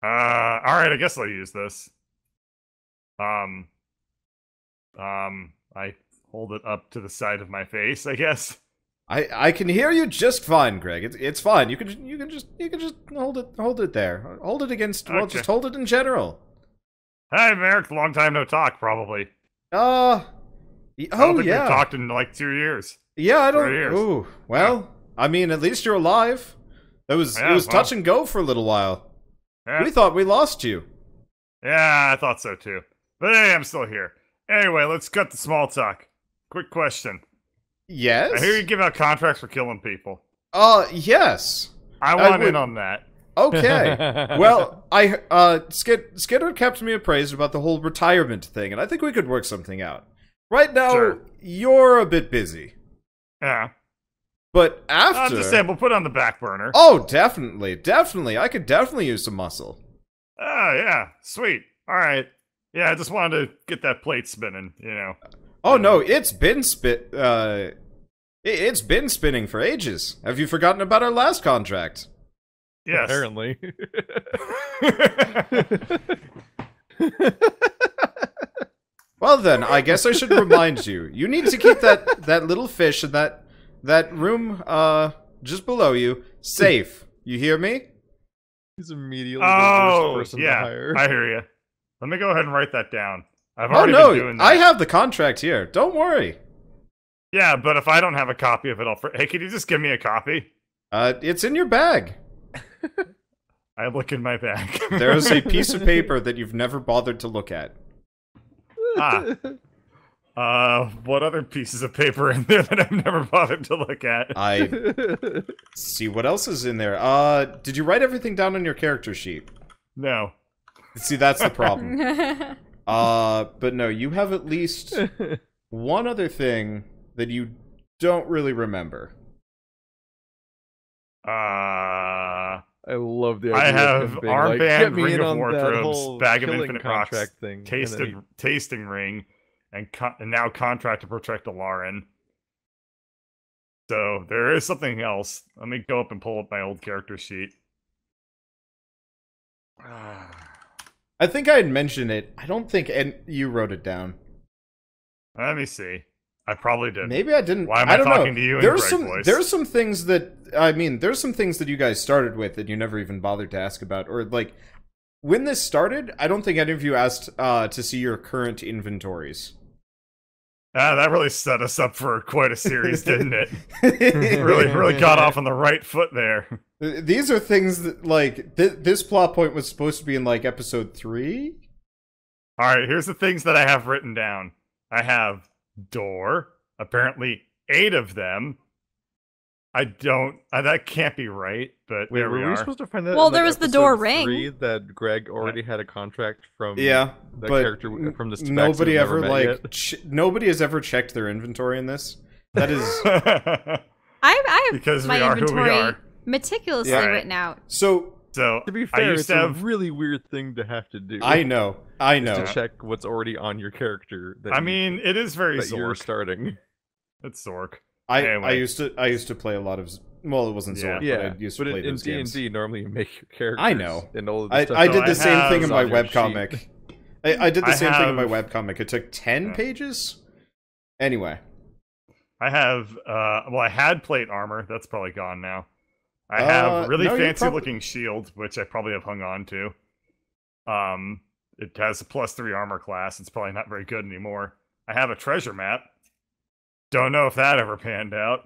Alright, I guess I'll use this. I hold it up to the side of my face, I guess. I can hear you just fine, Greg. It's fine. You can just hold it there. Hold it against. Well, Okay. just hold it in general. Hi, Merrick. Long time no talk, probably. Oh I don't think yeah, we've talked in like 2 years. yeah. I don't. 3 years. Ooh, well, I mean, at least you're alive. It was Yeah, well. touch and go for a little while. Yeah, We thought we lost you. yeah, I thought so too. But hey, I'm still here. Anyway, let's cut the small talk. Quick question. Yes. I hear you give out contracts for killing people. Yes. I want in on that. Okay. Well, Skitter kept me appraised about the whole retirement thing, and I think we could work something out. Right now, Sure. You're a bit busy. Yeah. But after... Just saying, we'll put it on the back burner. Oh, definitely. Definitely. I could definitely use some muscle. Oh, yeah. Sweet. All right. Yeah, I just wanted to get that plate spinning, you know. Oh, no. It's been it's been spinning for ages. Have you forgotten about our last contract? Yes. Apparently. Well then, I guess I should remind you. You need to keep that little fish in that room just below you safe. You hear me? He's immediately the worst person to yeah, hire. I hear you. Let me go ahead and write that down. I've Oh already been no, doing that. I have the contract here. Don't worry. Yeah, but if I don't have a copy of it, hey, can you just give me a copy? It's in your bag. I look in my bag. There's a piece of paper that you've never bothered to look at. What other pieces of paper in there that I've never bothered to look at? I see what else is in there. Did you write everything down on your character sheet? No. See, that's the problem. But no, you have at least one other thing that you don't really remember. I love the idea I have of him being like, armband, "Get me ring in of on that wardrobes, whole bag of killing infinite rocks, contract thing." And then tasting ring, and now contract to protect Elaryn. So there is something else. Let me go up and pull up my old character sheet. I think I had mentioned it. I don't think you wrote it down. Let me see. I probably did. Maybe I didn't. Why am I don't talking know. to you in There's Greg some. voice? There's some things that there's some things that you guys started with that you never even bothered to ask about, or like when this started. I don't think any of you asked to see your current inventories. That really set us up for quite a series, didn't it? really got off on the right foot there. These are things that like this plot point was supposed to be in like episode 3. All right, here's the things that I have written down. I have door, apparently 8 of them. I don't. That can't be right, but Wait, there we were we are. supposed to find that? Well, in, there like, was the door episode 3 ring. that Greg already had a contract from. Yeah, the but character from the nobody ever like yet. nobody has ever checked their inventory in this. That is I have Because my we are who we inventory are. meticulously Yeah. written out. so. So To be I fair, used it's to have. a really weird thing to have to do. I know. To check what's already on your character. That I mean, it is very that you're Zork. starting. It's Zork. I Anyway. used to play a lot of well, it wasn't Zork, Yeah, but I used to but play in those games. D&D, normally you make your characters. I know. And all of I the stuff I that did the same thing in is my on your webcomic. sheet. I did the I same thing in my have- webcomic. It took 10 Yeah. pages. Anyway, I have. Well, I had plate armor. That's probably gone now. I have really no, you fancy prob- looking shield, which I probably have hung on to. It has a +3 armor class. It's probably not very good anymore. I have a treasure map. Don't know if that ever panned out.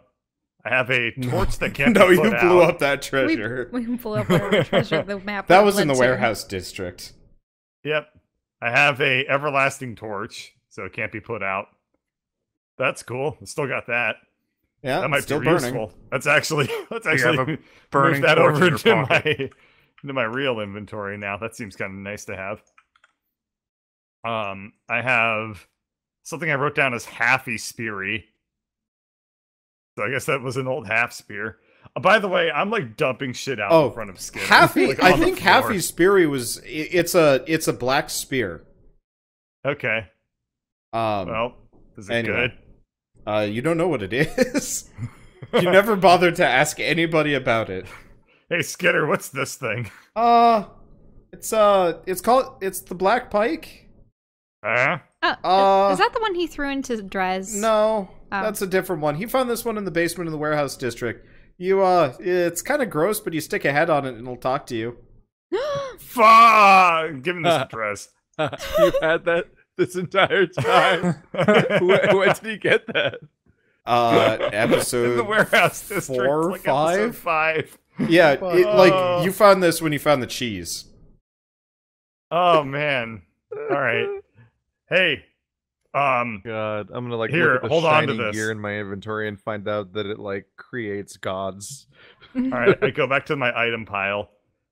I have a torch that can't no, be you put blew out. up that treasure. We blew up our treasure, the map. That we was in the led to. warehouse district. Yep. I have a everlasting torch, so it can't be put out. That's cool. I still got that. Yeah, That might still be burning. useful. Let's actually have move burning that torch over in your into my real inventory now. That seems kind of nice to have. I have something I wrote down as Halfy Speary. So I guess that was an old half spear. By the way, I'm like dumping shit out in front of Skid. Halfy. Like, I on the think floor. Halfy Speary was. It's a black spear. Okay. Well, is it anyway. good? You don't know what it is. You never bothered to ask anybody about it. Hey, Skitter, what's this thing? It's the Black Pike. Huh? Oh, is that the one he threw into Drez? No, Oh. that's a different one. He found this one in the basement of the warehouse district. It's kind of gross, but you stick a head on it and it'll talk to you. Fuck! Give me this address. You had that this entire time. When did he get that? Episode In the warehouse district. 4 or like episode 5? 5. Yeah, like you found this when you found the cheese. Oh man. All right. Hey. God, I'm gonna like Here, look at the hold on to shiny this. gear in my inventory and find out that it like creates gods. Alright, I go back to my item pile.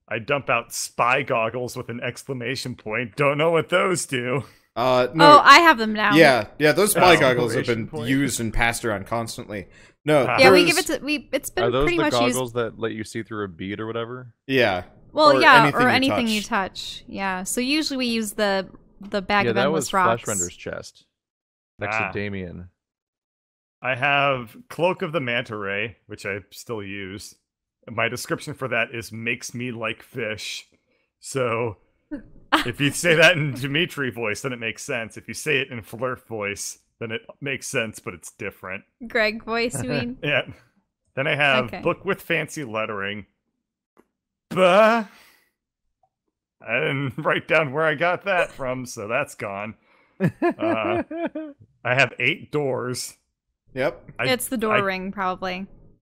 I dump out spy goggles with an exclamation point. Don't know what those do. No. Oh, I have them now. Yeah, those spy goggles have Exclamation been point. used and passed around constantly. No, Yeah, we there's- give it to it's Are been those pretty the much goggles used. that let you see through a bead or whatever? Yeah. Well, or yeah, anything or you anything touch. you touch. Yeah. So usually we use the bag Yeah, of that endless was rocks. Fleshrender's chest. Next Ah. to Damien. I have Cloak of the Manta Ray, which I still use. My description for that is makes me like fish. So if you say that in Dimitri voice, then it makes sense. If you say it in Flurf voice, then it makes sense, but it's different. Greg voice, you mean? Yeah. Then I have Okay. Book with Fancy Lettering. Bah. I didn't write down where I got that from, so that's gone. I have 8 doors. Yep. It's the door ring, probably.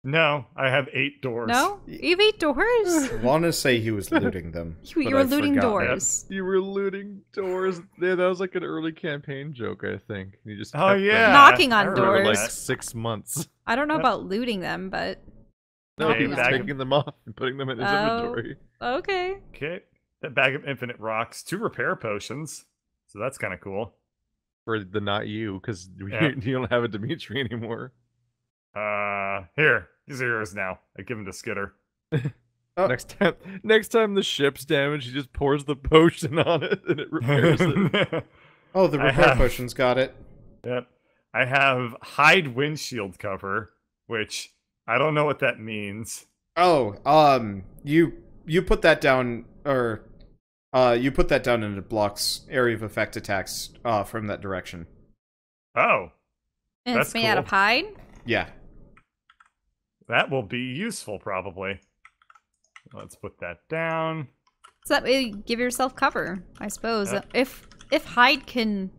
No, I have 8 doors. No? You have 8 doors? Want to say he was looting them. You but were I've looting forgotten. doors. You were looting doors. Yeah, that was like an early campaign joke, I think. You just Oh, kept yeah. them Knocking I on remember for like doors. 6 months. I don't know Yep. about looting them, but No, Hey, he was bag of- taking them off and putting them in his Oh. inventory. okay. Okay. That bag of infinite rocks, 2 repair potions. So that's kind of cool. For the not you, because Yeah. you don't have a Dimitri anymore. Here. These are yours now. I give them to Skitter. Oh. Next time the ship's damaged, he just pours the potion on it and it repairs it. Oh, the I repair have- potions got it. Yep. I have hide windshield cover, which I don't know what that means. Oh, you put that down, or you put that down and it blocks area of effect attacks from that direction. Oh, And That's it's made out of cool. hide? Yeah. that will be useful probably. Let's put that down. So that way you give yourself cover, I suppose. Yep. If hide can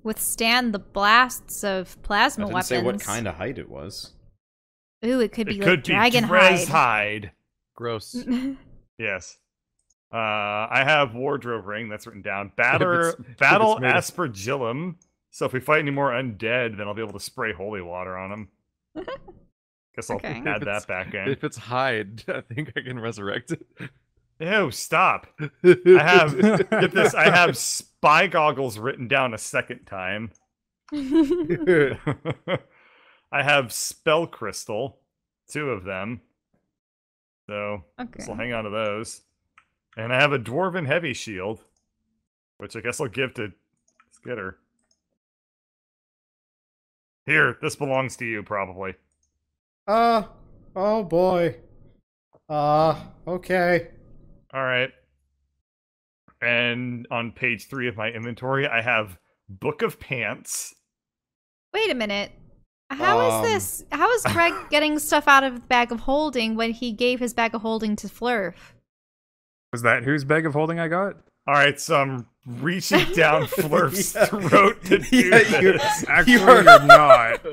withstand the blasts of I plasma didn't weapons. say what kind of hide it was. Ooh, it could be It like could be dragon Drez hide. hide. Gross. Yes. I have wardrobe ring. That's written down. Battle it's made of- aspergillum. So if we fight any more undead, then I'll be able to spray holy water on them. Guess I'll Okay. add that back in. If it's hide, I think I can resurrect it. Ew, stop. I have, get this, I have spy goggles written down a second time. I have spell crystal, 2 of them. So, guess I'll Okay. hang on to those. And I have a dwarven heavy shield, which I guess I'll give to Skitter. Here, this belongs to you, probably. Oh boy. Okay. Alright. And on page 3 of my inventory, I have Book of Pants. Wait a minute. How is Um. this? How is Greg getting stuff out of the bag of holding when he gave his bag of holding to Flurf? Was that whose bag of holding I got? Alright, so I'm reaching down Flurf's Yeah. throat to do Yeah, this. Actually, You're- you're not.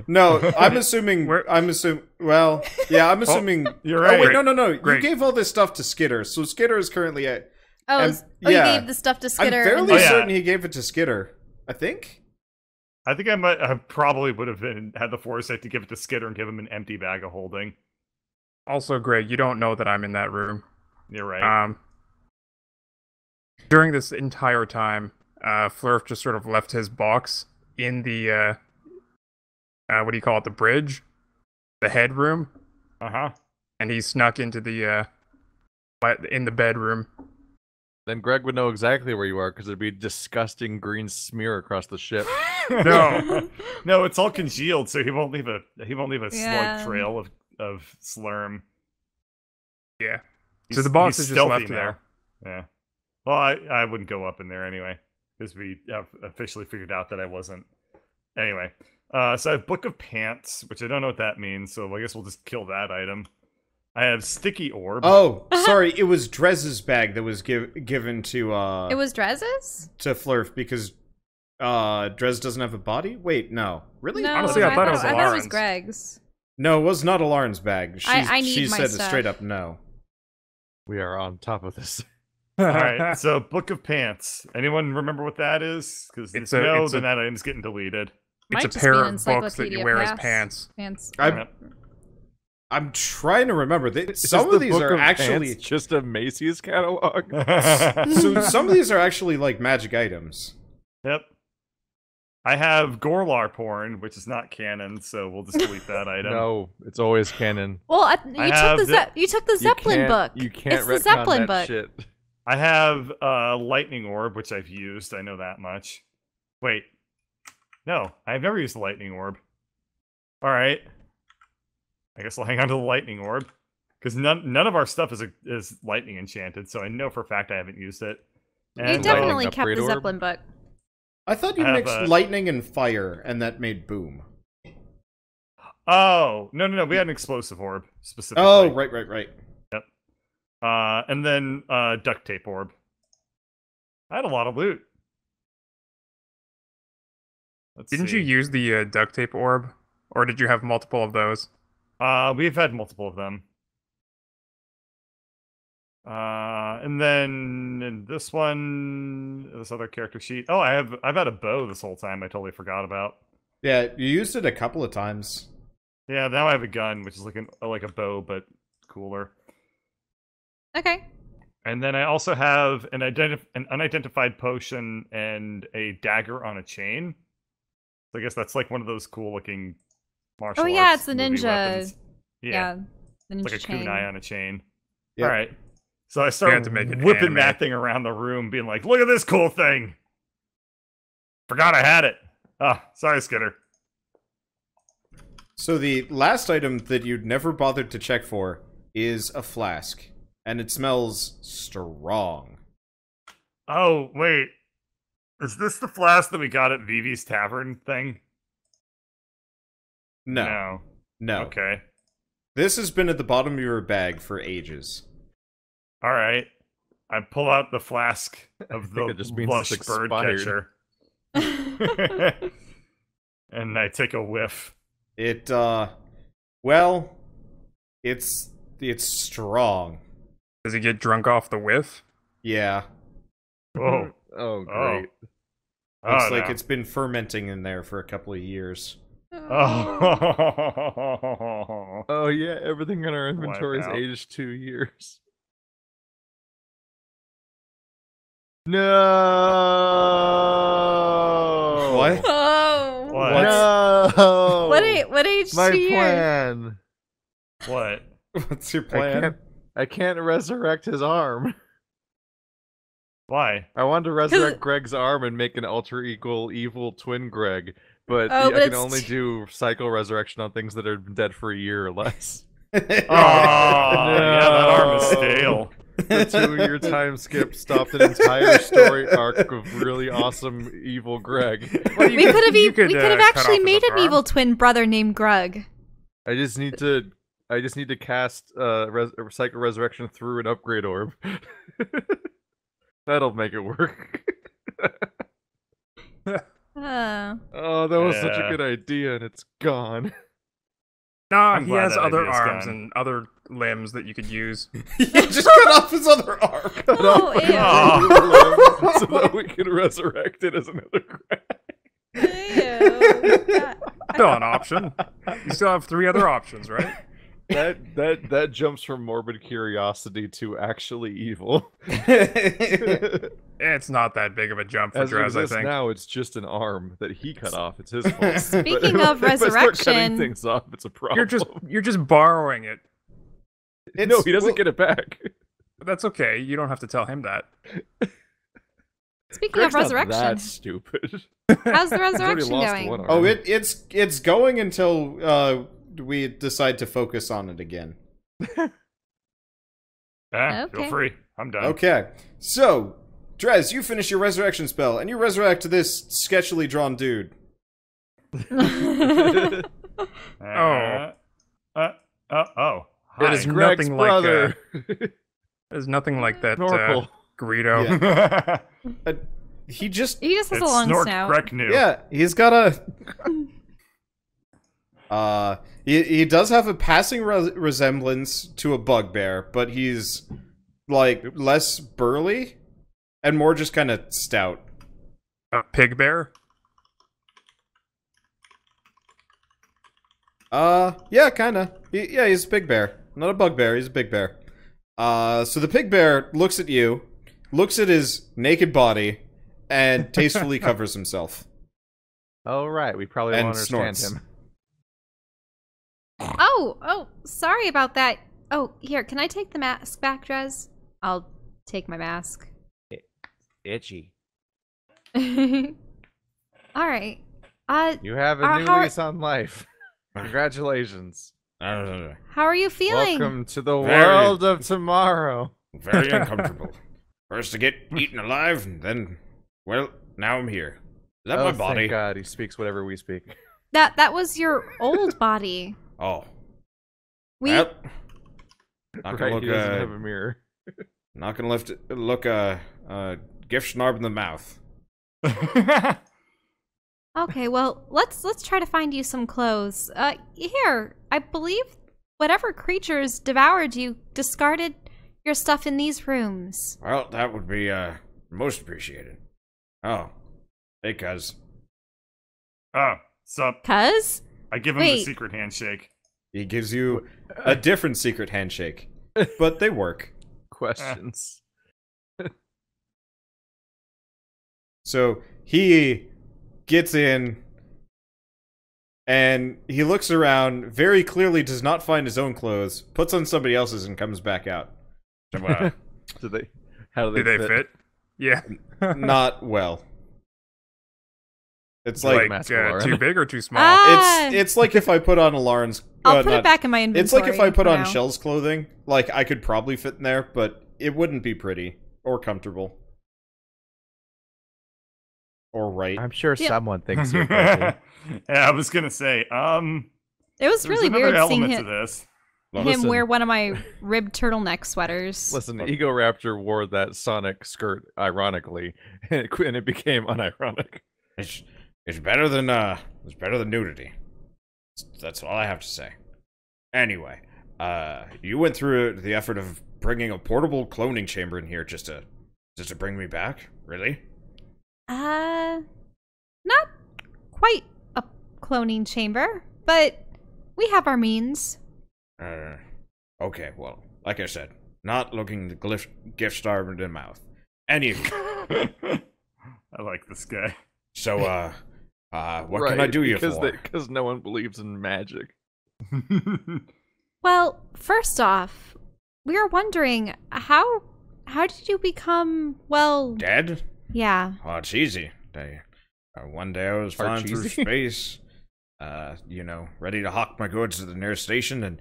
No, I'm assuming. Where- I'm assuming. Well, yeah, I'm assuming. You're Oh wait, right. no. You Great. gave all this stuff to Skitter, so Skitter is currently at. Oh, And- you yeah. gave the stuff to I'm Skitter. fairly and Oh, yeah. certain he gave it to Skitter. I think. I think I probably would have had the foresight to give it to Skitter and give him an empty bag of holding. Also, Greg, you don't know that I'm in that room. You're right. During this entire time, Flurf just sort of left his box in the, what do you call it, the bridge? The headroom? Uh-huh. And he snuck into the, in the bedroom. Then Greg would know exactly where you are because there'd be a disgusting green smear across the ship. No. No, it's all congealed, so he won't leave a Yeah. slug trail of slurm. Yeah. He's- So the box he's is just stealthy left now. there. Yeah. Well, I wouldn't go up in there anyway, because we have officially figured out that I wasn't. Anyway, so I have Book of Pants, which I don't know what that means, so I guess we'll just kill that item. I have Sticky Orb. Oh, sorry, it was Drez's bag that was given to It was Drez's? to Flurf because Drez doesn't have a body. Wait, no, really? No, Honestly, I thought it was I thought it was Elaryn's. Greg's. No, it was not Elaryn's bag. I need she my said stuff. straight up no. We are on top of this. All right, so Book of Pants. Anyone remember what that is? Because if It's a- no, it's then a- that item's getting deleted. It's Might a just pair be of an books that you encyclopedia wear as pass. pants. Pants. I- Yep. I'm trying to remember. Is Some the of these Book are of actually Ants just a Macy's catalog. so some of these are actually like magic items. Yep. I have Gorlar porn, which is not canon, so we'll just delete that item. No, it's always canon. Well, have you took the Zeppelin book. You can't It's the retcon Zeppelin that book. shit. I have Lightning Orb, which I've used. I know that much. Wait. No, I've never used the Lightning Orb. Alright. I guess I'll hang on to the Lightning Orb. Because none of our stuff is lightning enchanted, so I know for a fact I haven't used it. You And, definitely kept upgrade the orb? Zeppelin book. I thought you I have mixed a- lightning and fire, and that made boom. Oh, no, we had an explosive orb, specifically. Oh, right. And then duct tape orb. I had a lot of loot. Didn't you use the duct tape orb? Or did you have multiple of those? We've had multiple of them. And then in this other character sheet. Oh, I've had a bow this whole time. I totally forgot about. Yeah, you used it a couple of times. Yeah, now I have a gun, which is like a bow but cooler. Okay. And then I also have an unidentified potion and a dagger on a chain. So I guess that's like one of those cool looking martial arts. Oh yeah, it's the movie ninja. weapons. Yeah, the ninja It's like a chain. kunai on a chain. Yep. All right. So I had started to make it whipping anime. that thing around the room, being like, "Look at this cool thing!" Forgot I had it. Ah, sorry, Skitter. So the last item that you'd never bothered to check for is a flask, and it smells strong. Oh wait, is this the flask that we got at Vivi's Tavern thing? No. Okay. This has been at the bottom of your bag for ages. All right. I pull out the flask of think the it just means lush it's bird expired. catcher. And I take a whiff. It, well, it's strong. Does he get drunk off the whiff? Yeah. Oh. Oh, great. Looks Oh, like no. it's been fermenting in there for a couple of years. Oh. Oh, yeah, everything in our inventory is out. aged 2 years. No! What? Oh. What? No! What age My do you? plan! What? What's your plan? I can't resurrect his arm. Why? I wanted to resurrect Greg's arm and make an alter equal evil twin Greg, but Oh, I but can it's only do cycle resurrection on things that are dead for a year or less. Oh, yeah, that arm is No. stale. The 2-year time skip stopped an entire story arc of really awesome evil Greg. We could have you could, have cut actually off made his an arm. evil twin brother named Grug. I just need to cast cycle resurrection through an upgrade orb. That'll make it work. Oh, that was such a Yeah. good idea, and it's gone. Nah, I'm he glad has that other idea's arms gone. and other limbs that you could use. He just cut off his other arm. Oh, ew. Oh. So that we can resurrect it as another Greg. Ew. God. Still an option. You still have 3 other options, right? That jumps from morbid curiosity to actually evil. It's not that big of a jump for As it Drez, I exists think. now, it's just an arm that he cut off. It's his fault. Speaking But of if I start cutting resurrection- things off, it's a problem. You're just borrowing it. No, he doesn't get it back. But that's okay. You don't have to tell him that. Speaking Greg's of not resurrection, that stupid. how's the He's already resurrection lost going? one arm. Oh, it's going until we decide to focus on it again. Feel Okay. free. I'm done. Okay, so Drez, you finish your resurrection spell, and you resurrect this sketchily drawn dude. Oh. It Hi. is Greg's nothing brother. There's nothing like that Snorkel. Greedo. Yeah. He just He just has It's a long Snork snout. Greg knew. yeah, he's got a he does have a passing resemblance to a bugbear, but he's like less burly and more just kind of stout. A pig bear? Yeah, kind of. He's a big bear. Not a bugbear, he's a big bear. So the pig bear looks at you, looks at his naked body, and tastefully covers himself. Oh, right. We probably And won't understand snorts. him. Oh, sorry about that. Oh, here, can I take the mask back, Drez? I'll take my mask. Itchy. Alright. You have a new lease on life. Congratulations. How are you feeling? Welcome to the world of tomorrow. Very uncomfortable. First to get eaten alive, and then, well, now I'm here. Is that my body? Thank God, he speaks whatever we speak. That was your old body. Oh. We Well, not gonna Right, he doesn't have look, a mirror. not gonna look gift snarb in the mouth. Okay, well, let's try to find you some clothes. Here, I believe whatever creatures devoured you discarded your stuff in these rooms. Well, that would be, most appreciated. Oh. Hey, cuz. Oh, sup? Cuz? I give him the Wait. secret handshake. He gives you a different secret handshake, but they work. Questions. So he gets in and he looks around, very clearly does not find his own clothes, puts on somebody else's and comes back out. So, How do Do they fit? Yeah. not well. It's Like, like, too big or too small? Ah! it's like if I put on Elaryn's I'll put it back in my inventory. It's like if I put for on now. Chelle's clothing, like I could probably fit in there, but it wouldn't be pretty or comfortable. Or right. I'm sure Yeah. someone thinks you're pretty. Yeah, I was gonna say, It was there's really another weird seeing element to him, this. Listen. wear one of my ribbed turtleneck sweaters. Listen, Ego Raptor wore that Sonic skirt ironically, and it became unironic. It's better than nudity. That's all I have to say. Anyway, you went through the effort of bringing a portable cloning chamber in here just to bring me back? Really? Not quite a cloning chamber, but we have our means. Okay, well, like I said, not looking the gift starved in the mouth. Anywho, I like this guy. so, what can I do you for? Because no one believes in magic. Well, first off, we are wondering how did you become, well, Dead? yeah. Oh, it's easy. One day I was flying through Archeesy? space, ready to hawk my goods to the nearest station, and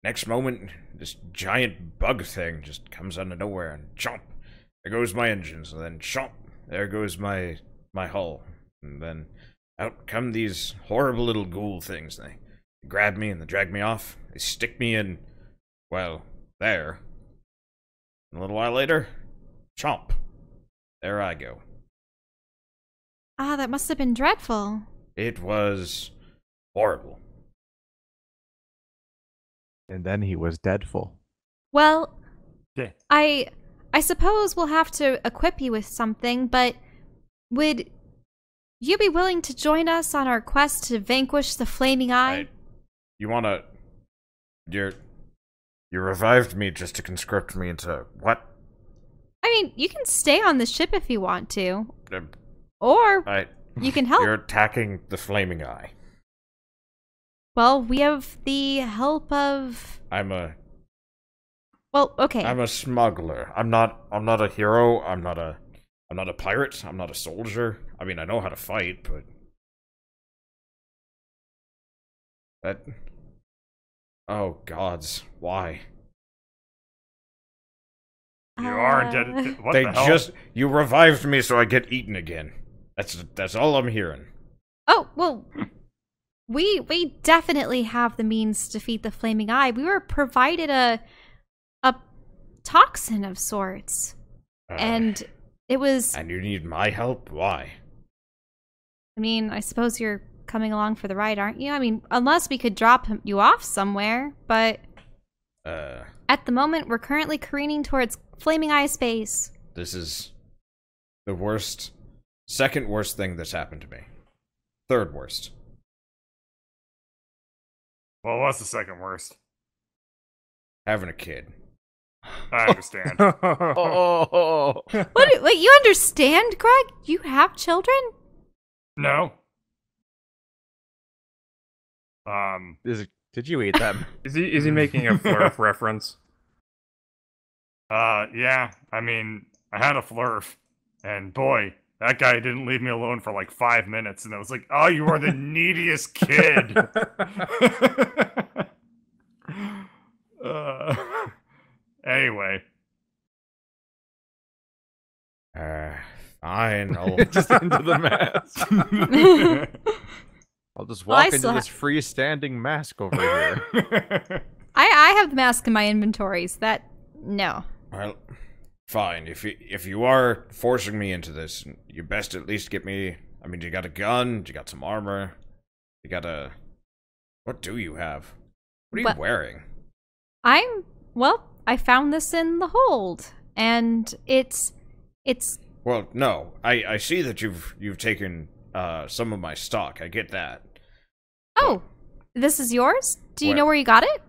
next moment, this giant bug thing just comes out of nowhere, and chomp, there goes my engines, and then chomp, there goes my hull, and then out come these horrible little ghoul things. They grab me and they drag me off. They stick me in, well, there. And a little while later, chomp, there I go. Ah, that must have been dreadful. It was horrible. And then he was deadful. Well, Yeah. I suppose we'll have to equip you with something, but would you be willing to join us on our quest to vanquish the Flaming Eye? You revived me just to conscript me into what? I mean, you can stay on the ship if you want to, Uh, or you can help. You're attacking the Flaming Eye. Well, we have the help of... Well, okay. I'm a smuggler. I'm not a hero. I'm not a pirate. I'm not a soldier. I mean, I know how to fight, but oh gods, why? You are indebted to... What They the hell? you revived me so I get eaten again. That's all I'm hearing. Oh, well, we definitely have the means to defeat the Flaming Eye. We were provided a toxin of sorts, and it was... And you need my help? Why? I mean, I suppose you're coming along for the ride, aren't you? I mean, unless we could drop you off somewhere, but... At the moment, we're currently careening towards Flaming Eye space. This is the second worst thing that's happened to me. Third worst. Well, what's the second worst? having a kid. I understand. Oh, What? Wait, you understand, Greg? You have children? No. did you eat them? Is he making a Flurf reference? Yeah. I mean, I had a Flurf, and boy, that guy didn't leave me alone for like 5 minutes, and I was like, "Oh, you are the neediest kid." Anyway. Fine. I'll Just into the mask. I'll just walk into still this freestanding mask over here. I have the mask in my inventories. No. Well, fine. If you are forcing me into this, you best at least get me. I mean, you got a gun, you got some armor, you got a. What do you have? What are you wearing? I found this in the hold, and it's. Well, no. I see that you've taken some of my stock. I get that. Oh, this is yours? Do you Where- know where you got it?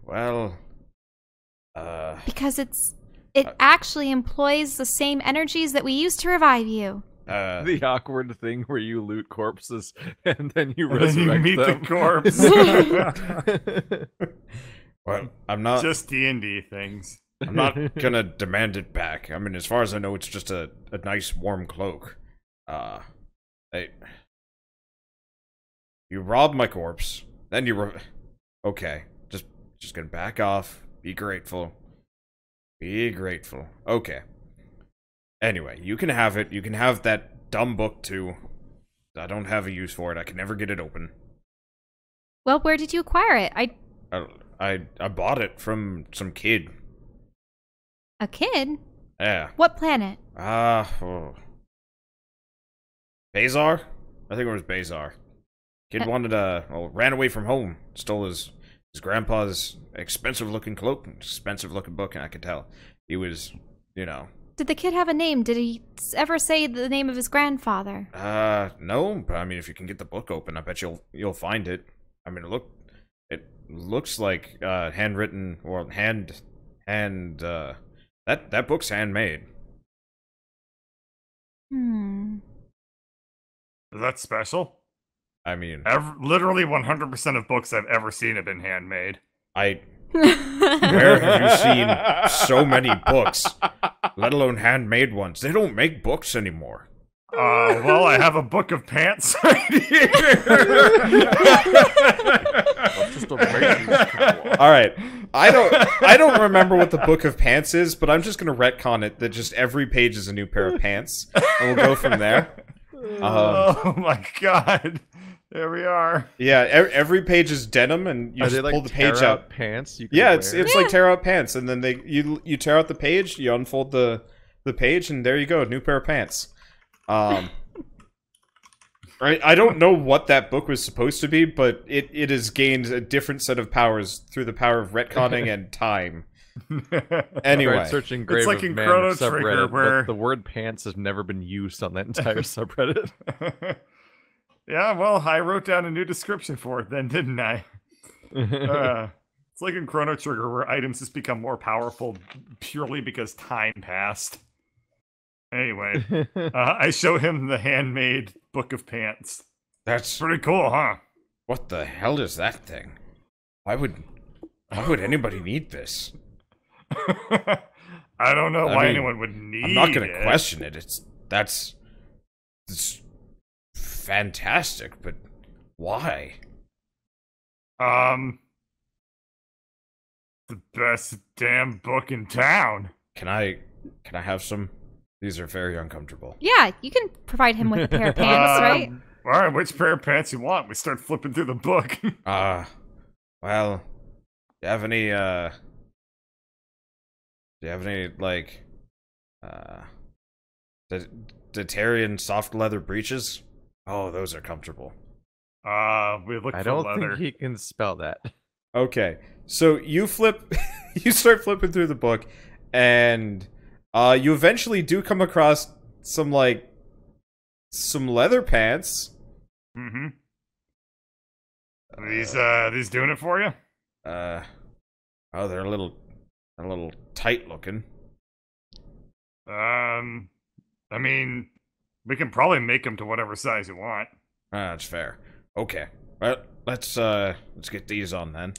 Well. Because it actually employs the same energies that we use to revive you. The awkward thing where you loot corpses and then you And then you resurrect meet them. the corpse. Well, I'm not. Just D&D things. I'm not gonna demand it back. I mean, as far as I know, it's just a nice warm cloak. You robbed my corpse, then okay, just gonna back off. Be grateful. Be grateful. Okay. Anyway, you can have it. You can have that dumb book too. I don't have a use for it. I can never get it open. Well, where did you acquire it? I bought it from some kid. A kid? Yeah. What planet? Bazar? I think it was Bazar. Kid wanted ran away from home. Stole his grandpa's expensive looking cloak, expensive looking book, and I could tell. He was, Did the kid have a name? Did he ever say the name of his grandfather? No, but I mean, if you can get the book open, I bet you'll find it. I mean, it looks like handwritten or that book's handmade. Is that special? I mean, Literally 100% of books I've ever seen have been handmade. where have you seen so many books, let alone handmade ones? They don't make books anymore. Well, I have a book of pants right here. All right, I don't remember what the book of pants is, but I'm just gonna retcon it that just every page is a new pair of pants, and we'll go from there. Oh my god. There we are. Yeah, every page is denim, and you just pull the page out. Pants. Yeah, it's like tear out pants, and then you tear out the page, you unfold the page, and there you go, new pair of pants. I don't know what that book was supposed to be, but it has gained a different set of powers through the power of retconning and time. Anyway, Tried searching Grave It's like of in Man Chrono subreddit, Trigger but where- the word pants has never been used on that entire subreddit. Yeah, well, I wrote down a new description for it then, didn't I? It's like in Chrono Trigger where items just become more powerful purely because time passed. Anyway, I show him the handmade book of pants. that's Pretty cool, huh? what the hell is that thing? Why would anybody need this? I don't know I why mean, anyone would need I'm not gonna it. question it. It's fantastic, but why? The best damn book in town. Can I have some? These are very uncomfortable. Yeah, you can provide him with a pair of pants, right? All right, which pair of pants you want? We start flipping through the book. Well, do you have any like Detarian soft leather breeches? Oh, those are comfortable. We look I for don't leather. think he can spell that. Okay, so you you start flipping through the book, and you eventually do come across some leather pants. Mm-hmm. These doing it for you? Oh, they're a little tight looking. I mean, we can probably make them to whatever size you want. That's fair. Okay. Well, let's get these on then.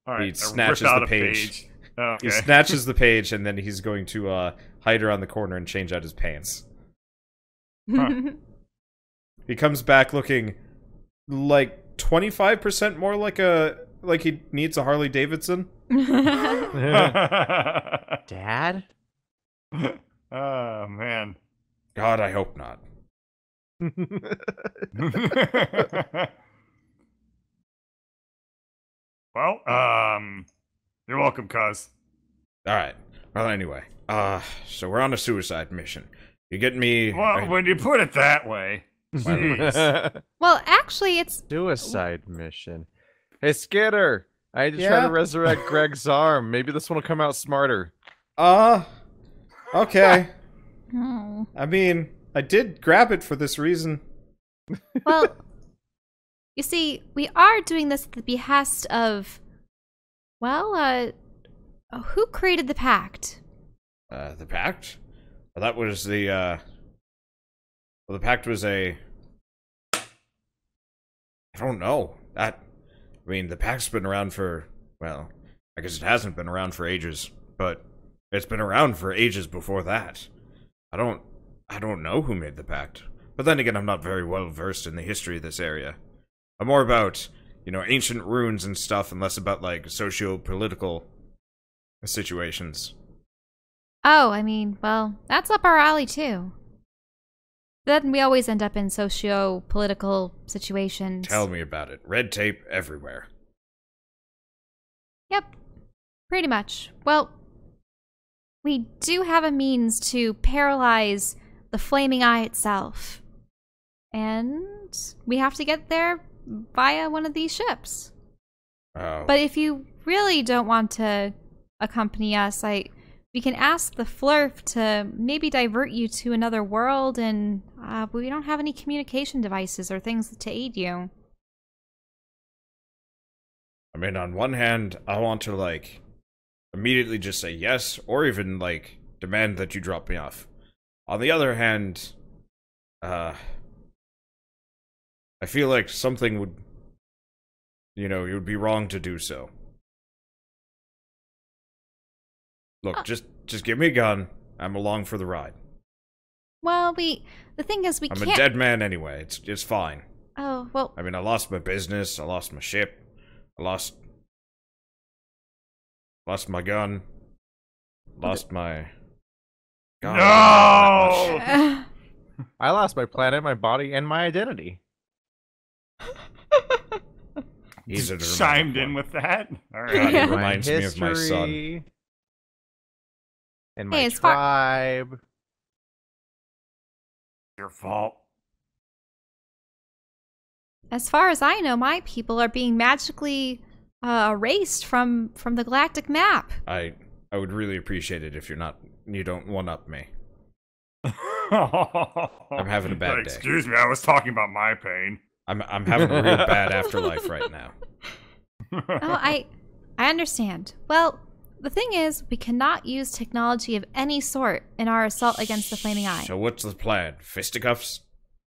All right. He snatches rip out the a page. Okay. He snatches the page, and then he's going to hide around the corner and change out his pants. Huh. He comes back looking like 25% more like he needs a Harley Davidson. Dad? Oh man. God, I hope not. Well, you're welcome, cuz. Alright. Well, anyway. So we're on a suicide mission. You get me... Well, when you put it that way. Jeez. Well, actually, it's Suicide mission. Hey, Skitter! I need to try to resurrect Greg's arm. Maybe this one will come out smarter. Okay. oh. I mean, I did grab it for this reason. Well, you see, we are doing this at the behest of, well, who created the pact? The pact? Well, that was the, well, the pact was I don't know. I mean, the pact's been around for, well, I guess it hasn't been around for ages, but it's been around for ages before that. I don't know who made the pact. But then again, I'm not very well versed in the history of this area. I'm more about, ancient runes and stuff, and less about, like, socio-political situations. Oh, I mean, well, that's up our alley, too. Then we always end up in socio-political situations. Tell me about it. Red tape everywhere. Yep, pretty much. Well, we do have a means to paralyze the flaming eye itself. And we have to get there via one of these ships. Oh. But if you really don't want to accompany us, we can ask the Flurf to maybe divert you to another world, and we don't have any communication devices or things to aid you. I mean, on one hand, I want to, like, immediately just say yes, or even, like, demand that you drop me off. On the other hand, I feel like something would, it would be wrong to do so. Look, just give me a gun. I'm along for the ride. Well, the thing is, we I'm can't... a dead man anyway. It's fine. Oh, well... I mean, I lost my business. I lost my ship. I lost my gun. Lost my... God, No! I lost my planet, my body, and my identity. He's a Chimed dramatic in one. with that. All God, right. it reminds me of my son. History and my Hey, as far- tribe. Your fault. As far as I know, my people are being magically erased from the galactic map. I would really appreciate it if you don't one-up me. I'm having a bad day. Excuse me, I was talking about my pain. I'm having a real bad afterlife right now. Oh, I understand. Well, the thing is, we cannot use technology of any sort in our assault against the Flaming Eye. So what's the plan? Fisticuffs?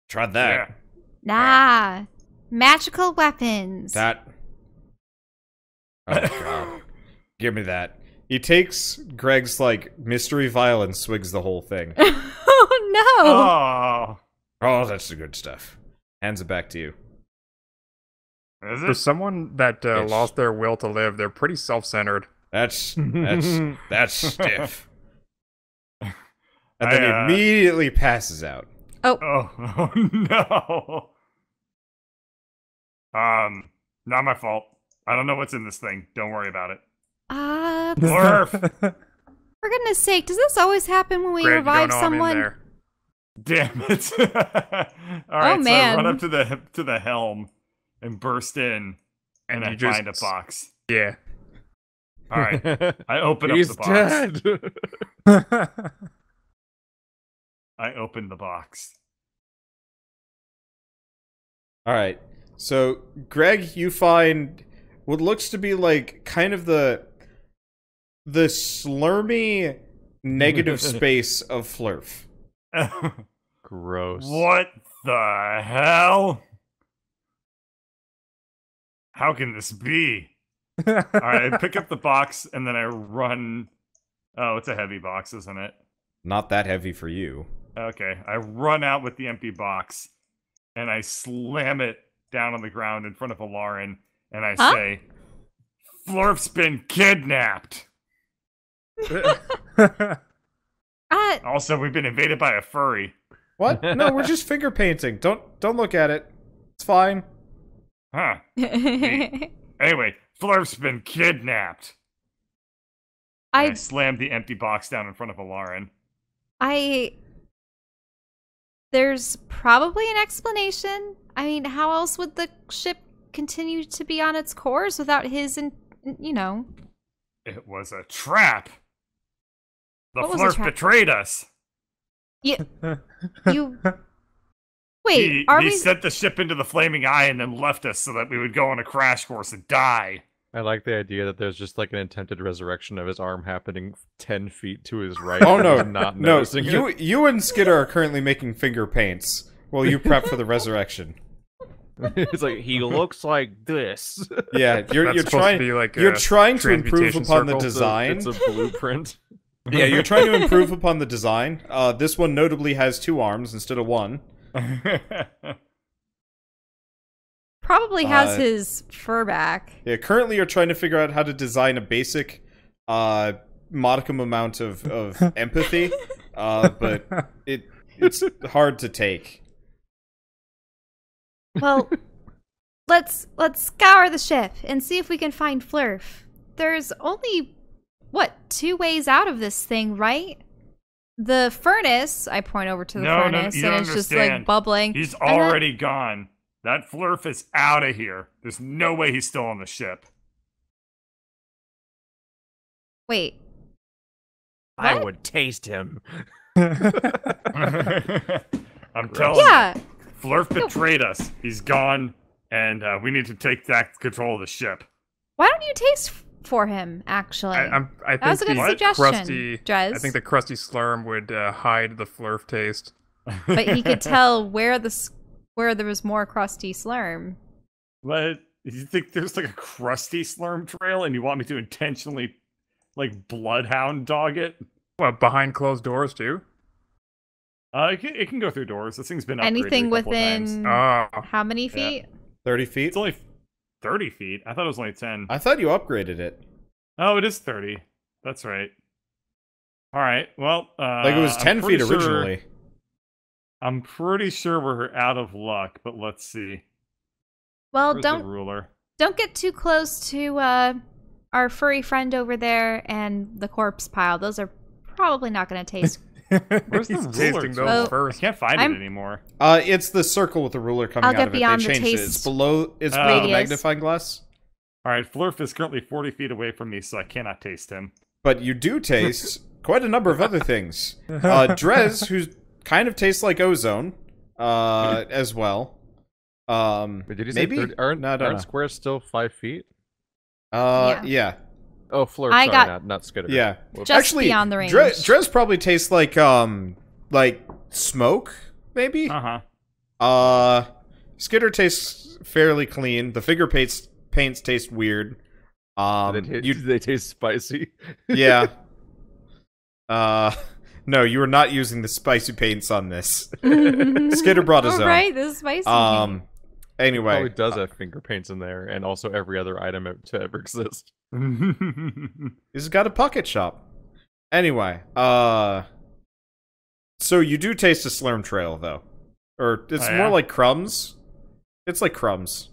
Tried that. Nah. Magical weapons. That. Oh god. Give me that. He takes Greg's, like, mystery vial and swigs the whole thing. Oh, no. Oh. Oh, that's the good stuff. Hands it back to you. Is For it? someone that It's- lost their will to live, they're pretty self-centered. That's stiff. And then he I, immediately passes out. Oh no. Not my fault. I don't know what's in this thing. Don't worry about it. Flurf! For goodness sake, does this always happen when we Greg, you revive don't know I'm in someone? there. Damn it. Alright, so man. I run up to the helm and burst in, and you I just- find a box. Yeah. Alright. I open up He's the box. dead. I open the box. Alright. So, Greg, you find what looks to be like kind of the the slurmy negative space of Flurf. Gross. What the hell? How can this be? Alright, I pick up the box and then I run. Oh, it's a heavy box, isn't it? Not that heavy for you. Okay, I run out with the empty box and I slam it down on the ground in front of Elaryn and I say, Flurf's been kidnapped! Also, we've been invaded by a furry. What? No, we're just finger painting. Don't look at it. It's fine. Huh. Anyway, Flurf's been kidnapped. I slammed the empty box down in front of Elaryn. There's probably an explanation. I mean, how else would the ship continue to be on its course without his, you know? It was a trap. The What was a Flurf trap? betrayed us. You... Wait, are he we... sent the ship into the flaming eye and then left us so that we would go on a crash course and die. I like the idea that there's just like an attempted resurrection of his arm happening 10 feet to his right. Oh no, not no! noticing it. You and Skitter are currently making finger paints while you prep for the resurrection. It's like he looks like this. Yeah, you're That's supposed trying. to be like You're a trying to improve transmutation upon the circle. design. It's a blueprint. Yeah, you're trying to improve upon the design. This one notably has 2 arms instead of 1. Probably has his fur back. Yeah, currently you're trying to figure out how to design a basic, modicum amount of empathy, but it's hard to take. Well, let's scour the ship and see if we can find Flurf. There's only, what, 2 ways out of this thing, right? The furnace, I point over to the furnace, you and don't it's just understand. like bubbling. He's And then- already gone. That Flurf is out of here. There's no way he's still on the ship. Wait. I What? would taste him. I'm telling Yeah. you, Flurf betrayed us. He's gone, and we need to take back control of the ship. Why don't you taste for him, actually? I that was a think good the suggestion, crusty, Drez. I think the crusty slurm would hide the Flurf taste. But he could tell where there was more crusty slurm. What? You think there's like a crusty slurm trail, and you want me to intentionally, like, bloodhound dog it? What, behind closed doors too? It can go through doors. This thing's been upgraded Anything a couple times. within Oh, how many feet? 30 feet? It's only 30 feet. I thought it was only 10. I thought you upgraded it. Oh, it is 30. That's right. All right. Well, Like it was 10 feet originally. I'm pretty sure we're out of luck, but let's see. Well, Where's the ruler? don't get too close to our furry friend over there and the corpse pile. Those are probably not going to taste. Where's the he's ruler? tasting to? those Oh. I first. can't find I'm- it anymore. It's the circle with the ruler coming I'll out get of it. beyond They the changed it. taste It's below the radius. magnifying glass. All right, Flurf is currently 40 feet away from me, so I cannot taste him. But you do taste quite a number of other things. Drez, who kind of tastes like ozone, as well. Wait, did you say maybe 30? Aren't, No, I don't aren't know. squares still 5 feet? Yeah. Oh, Flurf, I sorry, got- not Skitter. Yeah. Whoops. Just Actually, beyond the range. Drez probably tastes like smoke, maybe. Skitter tastes fairly clean. The finger paints taste weird. They taste spicy. Yeah. No, you were not using the spicy paints on this. Skitter brought his Oh, own. right, this is spicy. Anyway, Probably does have finger paints in there, and also every other item to ever exist. he's got a pocket shop. Anyway, so you do taste a slurm trail, though. Or it's Oh, more yeah? like crumbs. It's like crumbs.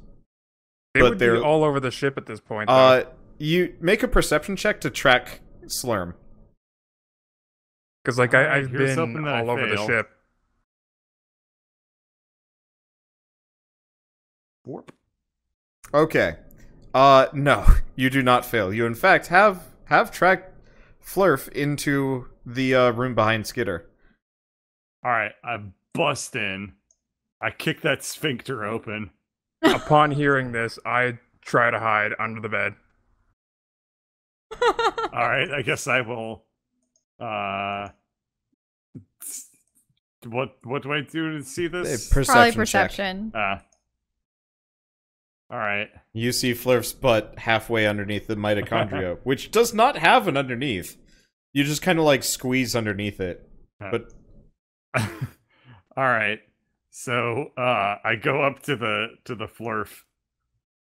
They But would be they're- all over the ship at this point. Though. You make a perception check to track slurm. Because like Alright, I've here's been hoping that I all over the fail. ship. Warp. Okay. No, you do not fail. You, in fact, have tracked Flurf into the room behind Skitter. All right, I bust in. I kick that sphincter open. Upon hearing this, I try to hide under the bed. All right, I guess I will. What do I do to see this? Probably Perception check. perception. All right. You see Flurf's butt halfway underneath the mitochondria, which does not have an underneath. You just kind of like squeeze underneath it. But all right. So I go up to the Flurf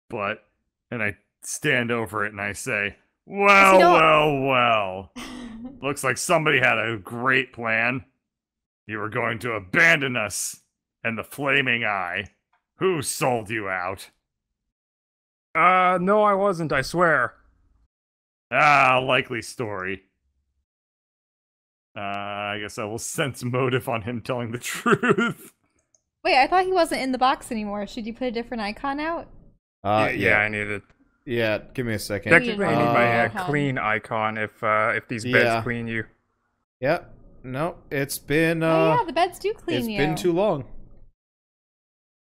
butt and I stand over it and I say, well. Looks like somebody had a great plan. You were going to abandon us and the flaming eye. Who sold you out? No, I wasn't, I swear. Likely story. I guess I will sense motive on him telling the truth. Wait, I thought he wasn't in the box anymore. Should you put a different icon out? Yeah, I need it. Yeah, give me a second. Technically, I need my clean icon if these beds clean you. Yeah. No, it's been oh yeah, the beds do clean you. It's been too long.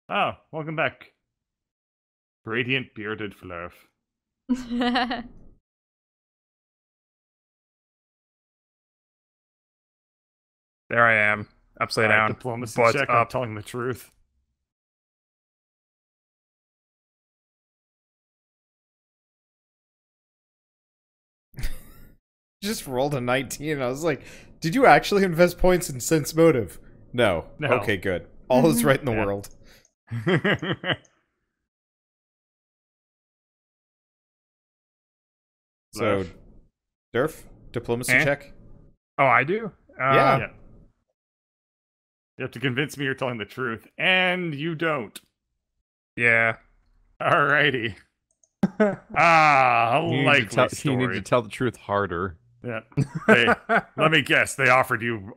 Oh, welcome back. Radiant bearded Flurf. There I am, upside down. Diplomacy butt check. up. I'm telling the truth. Just rolled a 19 and I was like, did you actually invest points in sense motive? No. Okay, good. All is right in the world. So, Durf, diplomacy check? Oh, I do? Yeah. You have to convince me you're telling the truth, and you don't. Yeah. Alrighty. Likely story. You need to tell the truth harder. Yeah. Hey, let me guess. They offered you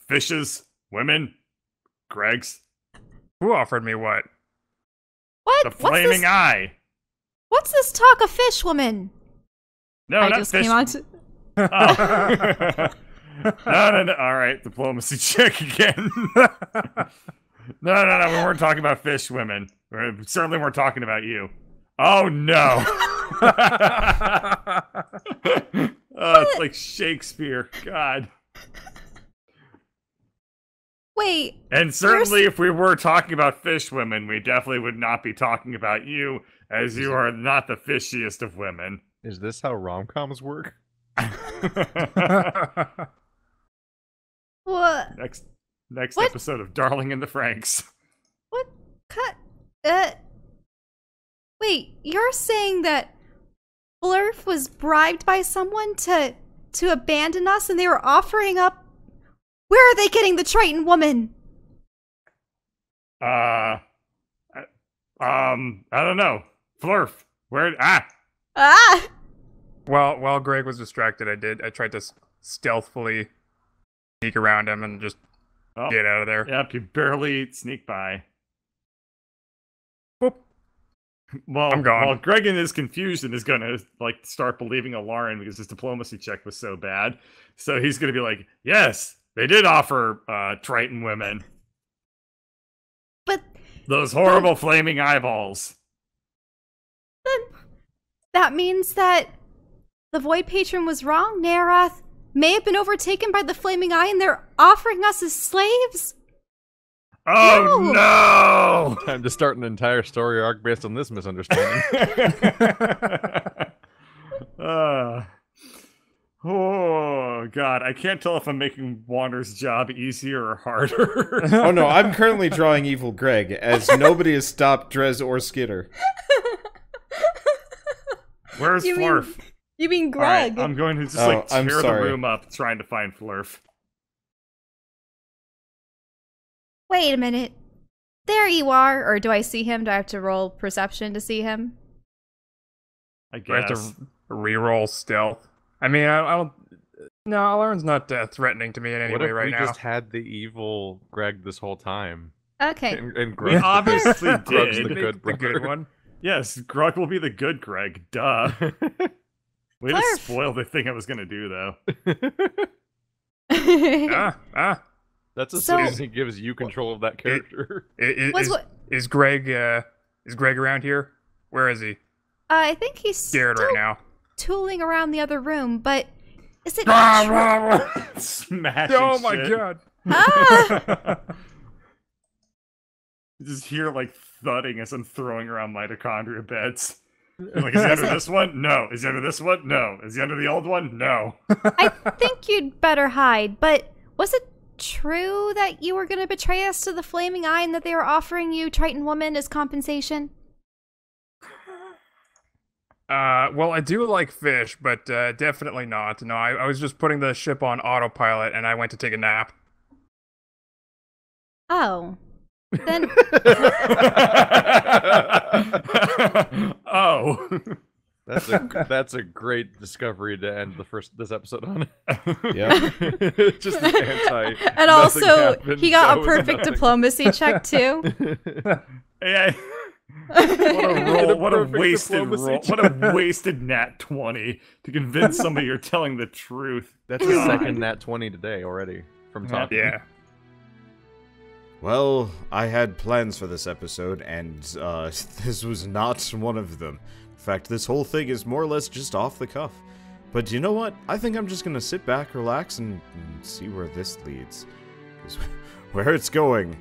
fishes, women, Gregs. Who offered me what? What? The flaming eye. What's this talk of fish woman? No, I not just fish. came on to... No. All right, diplomacy check again. No. We weren't talking about fish women. We certainly weren't talking about you. Oh no. It's like Shakespeare. God. Wait. And certainly if we were talking about fish women, we definitely would not be talking about you, as you are not the fishiest of women. Is this how rom-coms work? What? Next episode of Darling in the Franxx. What? Wait, you're saying that Flurf was bribed by someone to abandon us and they were offering up... Where are they getting the Triton woman? I don't know. Flurf, where... Well, while Greg was distracted, I tried to stealthily sneak around him and just get out of there. Yep, you barely sneak by. Boop. Well, I'm gone. Well, Greg in his confusion is gonna start believing Elaryn because his diplomacy check was so bad. So he's gonna be like, yes, they did offer Triton women. But those horrible flaming eyeballs. Then that means that the Void Patron was wrong. Nearath may have been overtaken by the flaming eye and they're offering us as slaves. Oh no! Time to start an entire story arc based on this misunderstanding. Oh god, I can't tell if I'm making Wander's job easier or harder. Oh no, I'm currently drawing evil Greg, as nobody has stopped Drez or Skitter. Where's Flurf? You mean Greg? Right, I'm going to just tear the room up trying to find Flurf. Wait a minute. There you are. Or do I see him? Do I have to roll perception to see him? I guess. Do I have to re-roll stealth? I mean, I don't... No, Elaryn's not threatening to me in any way right now. What if we just had the evil Greg this whole time? Okay. And Grug, we obviously Grug's did. the good one. Yes, Grug will be the good Greg. Duh. Way to spoil the thing I was going to do, though. That's as soon as he gives you control of that character. Is Greg around here? Where is he? I think he's scared right now. tooling around the other room, but is it Smashing Oh my shit. god. Ah! You just hear like thudding as I'm throwing around mitochondria beds. You're like, is he under this one? No. Is he under this one? No. Is he under the old one? No. I think you'd better hide, but was it true that you were going to betray us to the Flaming Eye and that they were offering you Triton Woman as compensation? Well, I do like fish, but definitely not. No, I was just putting the ship on autopilot and I went to take a nap. Oh. Then Oh. That's a great discovery to end this episode on. Yeah. Just an anti. and also he got a perfect diplomacy check too. Yeah. What a roll! What a Perfect wasted diplomacy roll! What a wasted nat 20 to convince somebody you're telling the truth. That's the second nat 20 today already from talking. Yeah. Well, I had plans for this episode, and this was not one of them. In fact, this whole thing is more or less just off the cuff. But you know what? I think I'm just gonna sit back, relax, and see where this leads. 'Cause where it's going,